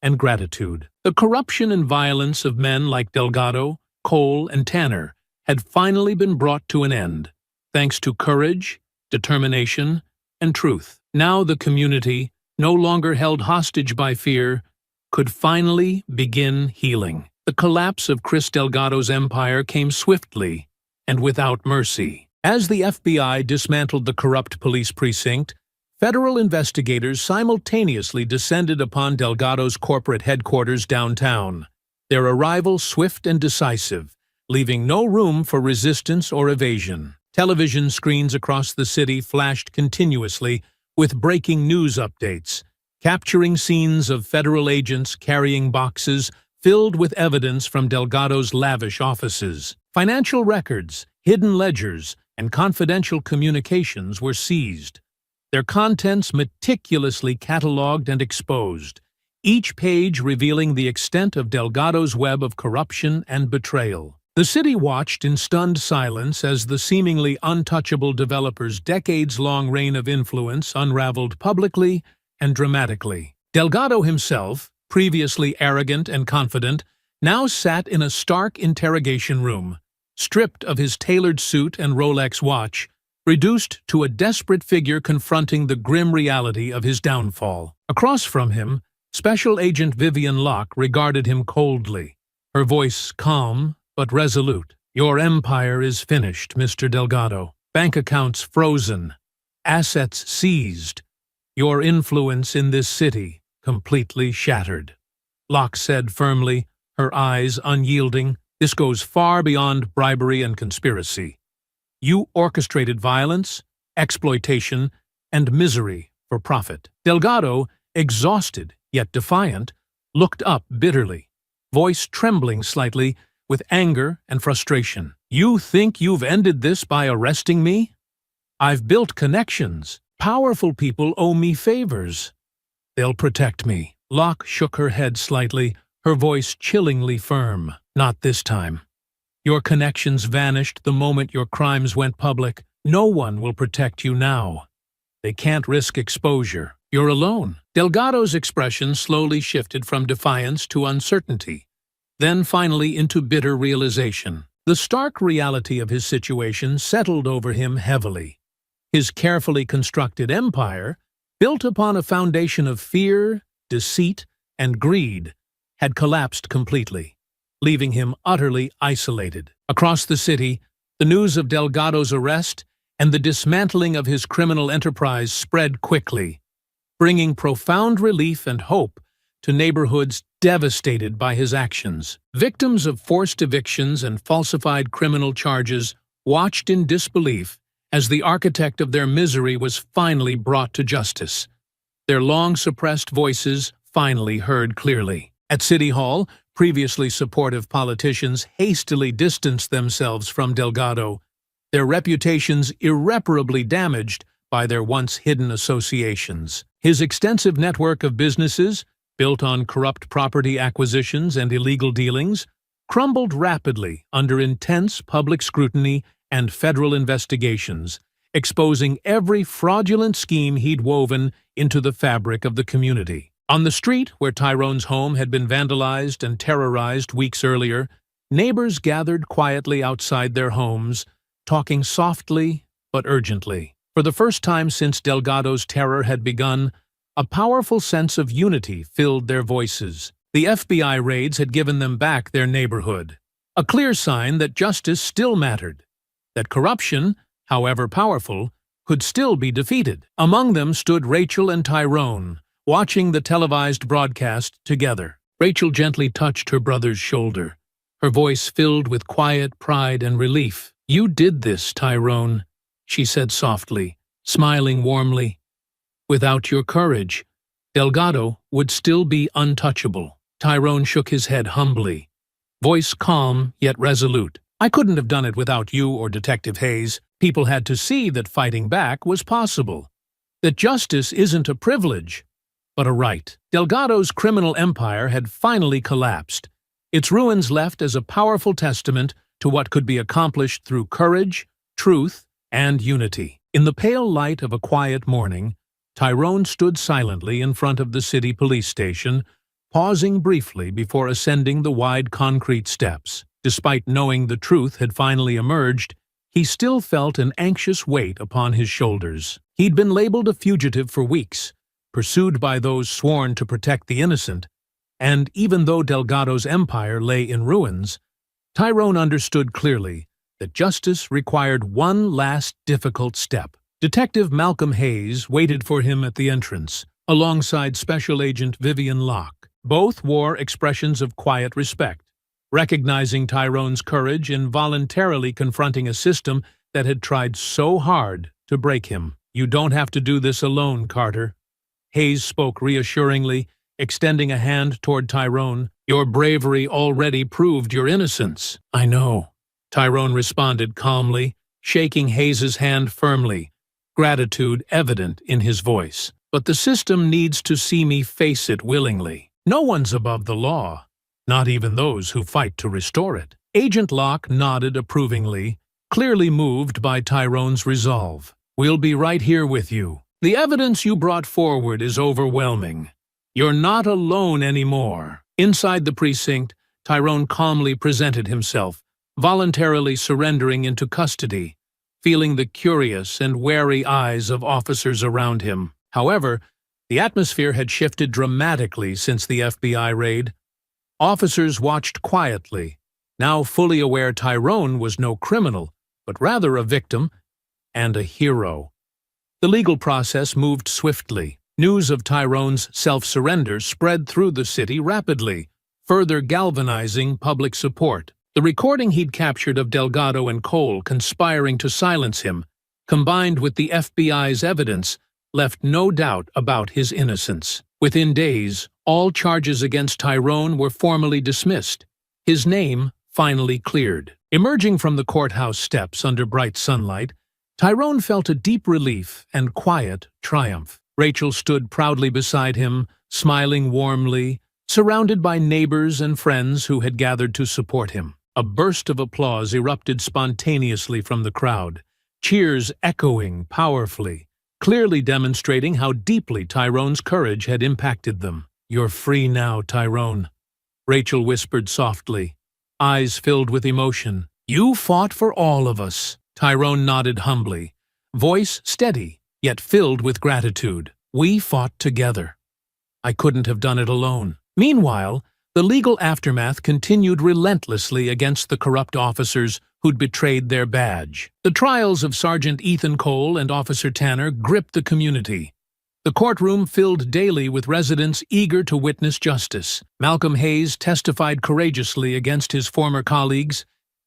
and gratitude. The corruption and violence of men like Delgado, Cole, and Tanner had finally been brought to an end, thanks to courage, determination, and truth. Now the community, no longer held hostage by fear, could finally begin healing. The collapse of Chris Delgado's empire came swiftly and without mercy. As the FBI dismantled the corrupt police precinct, federal investigators simultaneously descended upon Delgado's corporate headquarters downtown, their arrival swift and decisive, leaving no room for resistance or evasion. Television screens across the city flashed continuously with breaking news updates, capturing scenes of federal agents carrying boxes filled with evidence from Delgado's lavish offices. Financial records, hidden ledgers, and confidential communications were seized, their contents meticulously catalogued and exposed, each page revealing the extent of Delgado's web of corruption and betrayal. The city watched in stunned silence as the seemingly untouchable developer's decades-long reign of influence unraveled publicly and dramatically. Delgado himself, previously arrogant and confident, now sat in a stark interrogation room, stripped of his tailored suit and Rolex watch, reduced to a desperate figure confronting the grim reality of his downfall. Across from him, Special Agent Vivian Locke regarded him coldly, her voice calm but resolute. "Your empire is finished, Mr. Delgado. Bank accounts frozen, assets seized, your influence in this city completely shattered," Locke said firmly, her eyes unyielding. "This goes far beyond bribery and conspiracy. You orchestrated violence, exploitation, and misery for profit." Delgado, exhausted yet defiant, looked up bitterly, voice trembling slightly with anger and frustration. "You think you've ended this by arresting me? I've built connections. Powerful people owe me favors. They'll protect me." Locke shook her head slightly, her voice chillingly firm. "Not this time. Your connections vanished the moment your crimes went public. No one will protect you now. They can't risk exposure. You're alone." Delgado's expression slowly shifted from defiance to uncertainty, then finally into bitter realization. The stark reality of his situation settled over him heavily. His carefully constructed empire, built upon a foundation of fear, deceit, and greed, had collapsed completely, leaving him utterly isolated. Across the city, the news of Delgado's arrest and the dismantling of his criminal enterprise spread quickly, bringing profound relief and hope to neighborhoods devastated by his actions. Victims of forced evictions and falsified criminal charges watched in disbelief as the architect of their misery was finally brought to justice, their long-suppressed voices finally heard clearly. At City Hall, previously supportive politicians hastily distanced themselves from Delgado, their reputations irreparably damaged by their once hidden associations. His extensive network of businesses, built on corrupt property acquisitions and illegal dealings, crumbled rapidly under intense public scrutiny and federal investigations, exposing every fraudulent scheme he'd woven into the fabric of the community. On the street where Tyrone's home had been vandalized and terrorized weeks earlier, neighbors gathered quietly outside their homes, talking softly but urgently. For the first time since Delgado's terror had begun, a powerful sense of unity filled their voices. The FBI raids had given them back their neighborhood, a clear sign that justice still mattered, that corruption, however powerful, could still be defeated. Among them stood Rachel and Tyrone, watching the televised broadcast together. Rachel gently touched her brother's shoulder, her voice filled with quiet pride and relief. "You did this, Tyrone," she said softly, smiling warmly. "Without your courage, Delgado would still be untouchable." Tyrone shook his head humbly, voice calm yet resolute. "I couldn't have done it without you or Detective Hayes. People had to see that fighting back was possible, that justice isn't a privilege, but a right." Delgado's criminal empire had finally collapsed, its ruins left as a powerful testament to what could be accomplished through courage, truth, and unity. In the pale light of a quiet morning, Tyrone stood silently in front of the city police station, pausing briefly before ascending the wide concrete steps. Despite knowing the truth had finally emerged, he still felt an anxious weight upon his shoulders. He'd been labeled a fugitive for weeks, pursued by those sworn to protect the innocent, and even though Delgado's empire lay in ruins, Tyrone understood clearly that justice required one last difficult step. Detective Malcolm Hayes waited for him at the entrance, alongside Special Agent Vivian Locke. Both wore expressions of quiet respect, recognizing Tyrone's courage in voluntarily confronting a system that had tried so hard to break him. "You don't have to do this alone, Carter." Hayes spoke reassuringly, extending a hand toward Tyrone. "Your bravery already proved your innocence." "I know," Tyrone responded calmly, shaking Hayes's hand firmly, gratitude evident in his voice. "But the system needs to see me face it willingly. No one's above the law, not even those who fight to restore it." Agent Locke nodded approvingly, clearly moved by Tyrone's resolve. "We'll be right here with you. The evidence you brought forward is overwhelming. You're not alone anymore." Inside the precinct, Tyrone calmly presented himself, voluntarily surrendering into custody, feeling the curious and wary eyes of officers around him. However, the atmosphere had shifted dramatically since the FBI raid. Officers watched quietly, now fully aware Tyrone was no criminal, but rather a victim and a hero. The legal process moved swiftly. News of Tyrone's self-surrender spread through the city rapidly, further galvanizing public support. The recording he'd captured of Delgado and Cole conspiring to silence him, combined with the FBI's evidence, left no doubt about his innocence. Within days, all charges against Tyrone were formally dismissed, his name finally cleared. Emerging from the courthouse steps under bright sunlight, Tyrone felt a deep relief and quiet triumph. Rachel stood proudly beside him, smiling warmly, surrounded by neighbors and friends who had gathered to support him. A burst of applause erupted spontaneously from the crowd, cheers echoing powerfully, clearly demonstrating how deeply Tyrone's courage had impacted them. "You're free now, Tyrone," Rachel whispered softly, eyes filled with emotion. "You fought for all of us." Tyrone nodded humbly, voice steady, yet filled with gratitude. "We fought together. I couldn't have done it alone." Meanwhile, the legal aftermath continued relentlessly against the corrupt officers who'd betrayed their badge. The trials of Sergeant Ethan Cole and Officer Tanner gripped the community. The courtroom filled daily with residents eager to witness justice. Malcolm Hayes testified courageously against his former colleagues,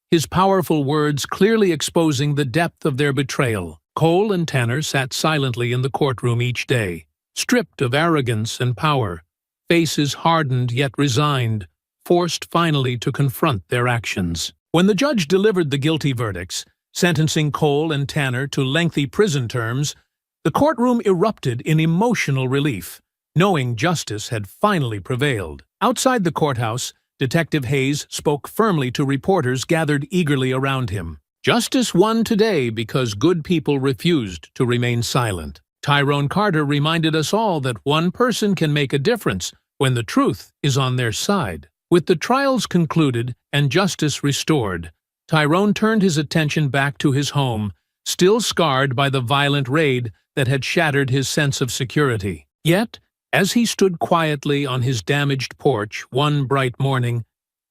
his powerful words clearly exposing the depth of their betrayal. Cole and Tanner sat silently in the courtroom each day, stripped of arrogance and power, faces hardened yet resigned, forced finally to confront their actions. When the judge delivered the guilty verdicts, sentencing Cole and Tanner to lengthy prison terms, the courtroom erupted in emotional relief, knowing justice had finally prevailed. Outside the courthouse, Detective Hayes spoke firmly to reporters gathered eagerly around him. Justice won today because good people refused to remain silent. Tyrone Carter reminded us all that one person can make a difference when the truth is on their side. With the trials concluded and justice restored, Tyrone turned his attention back to his home, still scarred by the violent raid that had shattered his sense of security. Yet, as he stood quietly on his damaged porch one bright morning,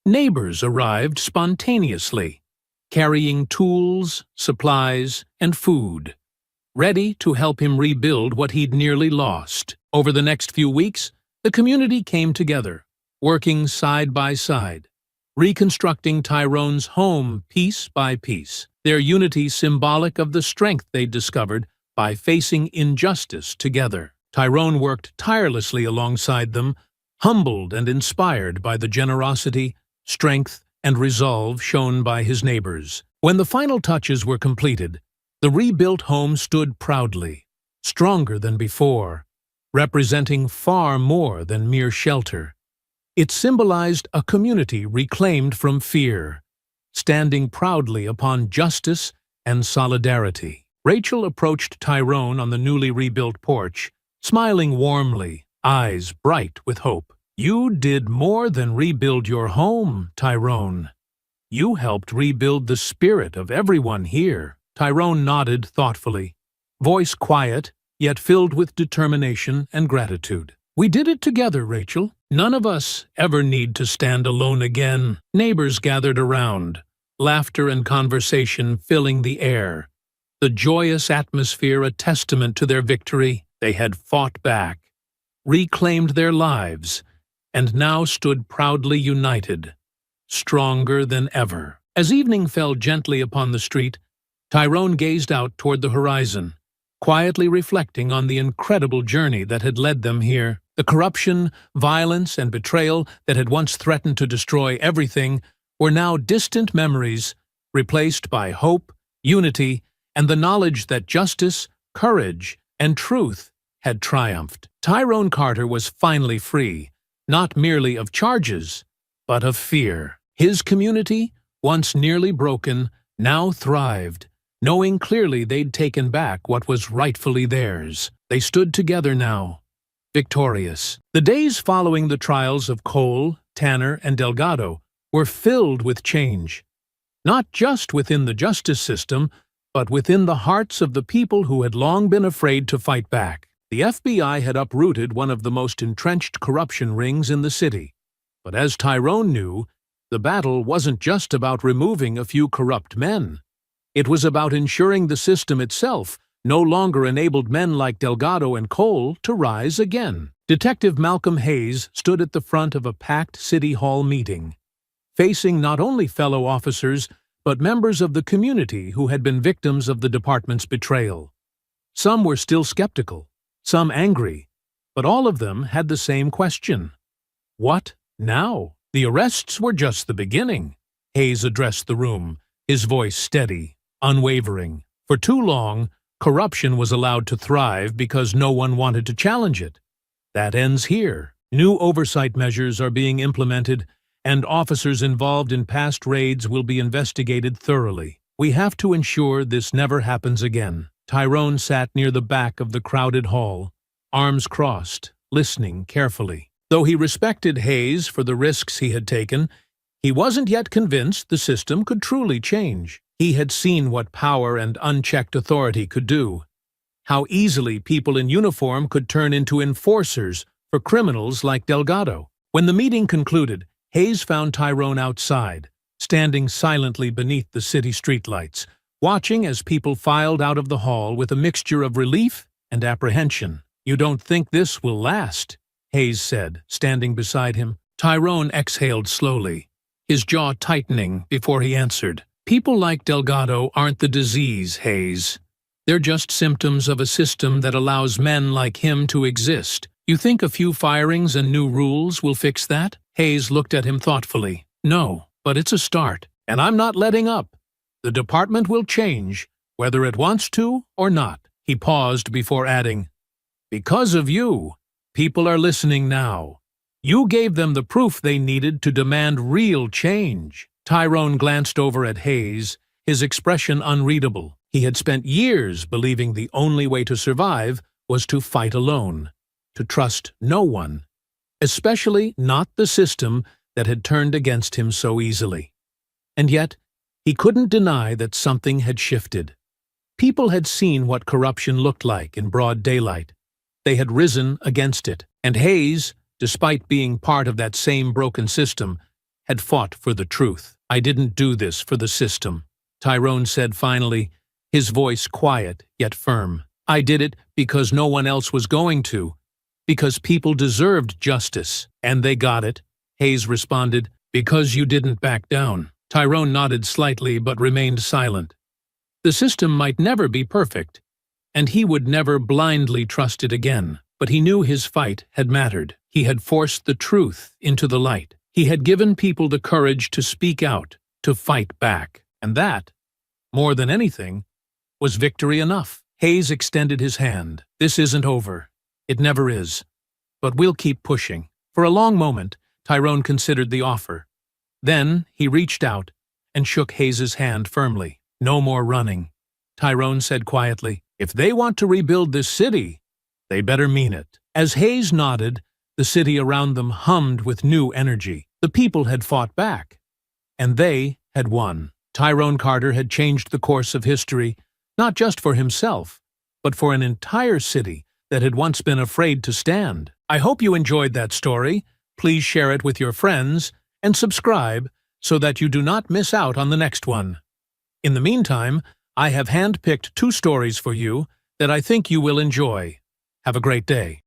neighbors arrived spontaneously, carrying tools, supplies, and food, ready to help him rebuild what he'd nearly lost. Over the next few weeks, the community came together, working side by side, reconstructing Tyrone's home piece by piece, their unity symbolic of the strength they'd discovered by facing injustice together. Tyrone worked tirelessly alongside them, humbled and inspired by the generosity, strength, and resolve shown by his neighbors. When the final touches were completed, the rebuilt home stood proudly, stronger than before, representing far more than mere shelter. It symbolized a community reclaimed from fear, standing proudly upon justice and solidarity. Rachel approached Tyrone on the newly rebuilt porch, smiling warmly, eyes bright with hope. "You did more than rebuild your home, Tyrone. You helped rebuild the spirit of everyone here." Tyrone nodded thoughtfully, voice quiet, yet filled with determination and gratitude. "We did it together, Rachel. None of us ever need to stand alone again." Neighbors gathered around, laughter and conversation filling the air, the joyous atmosphere a testament to their victory. They had fought back, reclaimed their lives, and now stood proudly united, stronger than ever. As evening fell gently upon the street, Tyrone gazed out toward the horizon, quietly reflecting on the incredible journey that had led them here. The corruption, violence, and betrayal that had once threatened to destroy everything were now distant memories, replaced by hope, unity, and the knowledge that justice, courage, and truth had triumphed. Tyrone Carter was finally free, not merely of charges, but of fear. His community, once nearly broken, now thrived, knowing clearly they'd taken back what was rightfully theirs. They stood together now, victorious. The days following the trials of Cole, Tanner, and Delgado were filled with change, not just within the justice system, but within the hearts of the people who had long been afraid to fight back. The FBI had uprooted one of the most entrenched corruption rings in the city. But as Tyrone knew, the battle wasn't just about removing a few corrupt men. It was about ensuring the system itself no longer enabled men like Delgado and Cole to rise again. Detective Malcolm Hayes stood at the front of a packed City Hall meeting, facing not only fellow officers, but members of the community who had been victims of the department's betrayal. Some were still skeptical, some angry, but all of them had the same question. What now? The arrests were just the beginning. Hayes addressed the room, his voice steady, unwavering. For too long, corruption was allowed to thrive because no one wanted to challenge it. That ends here. New oversight measures are being implemented, and officers involved in past raids will be investigated thoroughly. We have to ensure this never happens again. Tyrone sat near the back of the crowded hall, arms crossed, listening carefully. Though he respected Hayes for the risks he had taken, he wasn't yet convinced the system could truly change. He had seen what power and unchecked authority could do, how easily people in uniform could turn into enforcers for criminals like Delgado. When the meeting concluded, Hayes found Tyrone outside, standing silently beneath the city streetlights, watching as people filed out of the hall with a mixture of relief and apprehension. "You don't think this will last?" Hayes said, standing beside him. Tyrone exhaled slowly, his jaw tightening before he answered. "People like Delgado aren't the disease, Hayes. They're just symptoms of a system that allows men like him to exist. You think a few firings and new rules will fix that?" Hayes looked at him thoughtfully. "No, but it's a start, and I'm not letting up. The department will change, whether it wants to or not." He paused before adding, "Because of you, people are listening now. You gave them the proof they needed to demand real change." Tyrone glanced over at Hayes, his expression unreadable. He had spent years believing the only way to survive was to fight alone, to trust no one, especially not the system that had turned against him so easily. And yet, he couldn't deny that something had shifted. People had seen what corruption looked like in broad daylight. They had risen against it, and Hayes, despite being part of that same broken system, had fought for the truth. "I didn't do this for the system," Tyrone said finally, his voice quiet yet firm. "I did it because no one else was going to, because people deserved justice, and they got it." Hayes responded, "Because you didn't back down." Tyrone nodded slightly but remained silent. The system might never be perfect, and he would never blindly trust it again. But he knew his fight had mattered. He had forced the truth into the light. He had given people the courage to speak out, to fight back. And that, more than anything, was victory enough. Hayes extended his hand. "This isn't over. It never is. But we'll keep pushing." For a long moment, Tyrone considered the offer. Then he reached out and shook Hayes's hand firmly. "No more running," Tyrone said quietly. "If they want to rebuild this city, they better mean it." As Hayes nodded, the city around them hummed with new energy. The people had fought back, and they had won. Tyrone Carter had changed the course of history, not just for himself, but for an entire city that had once been afraid to stand. I hope you enjoyed that story. Please share it with your friends and subscribe so that you do not miss out on the next one. In the meantime, I have handpicked 2 stories for you that I think you will enjoy. Have a great day.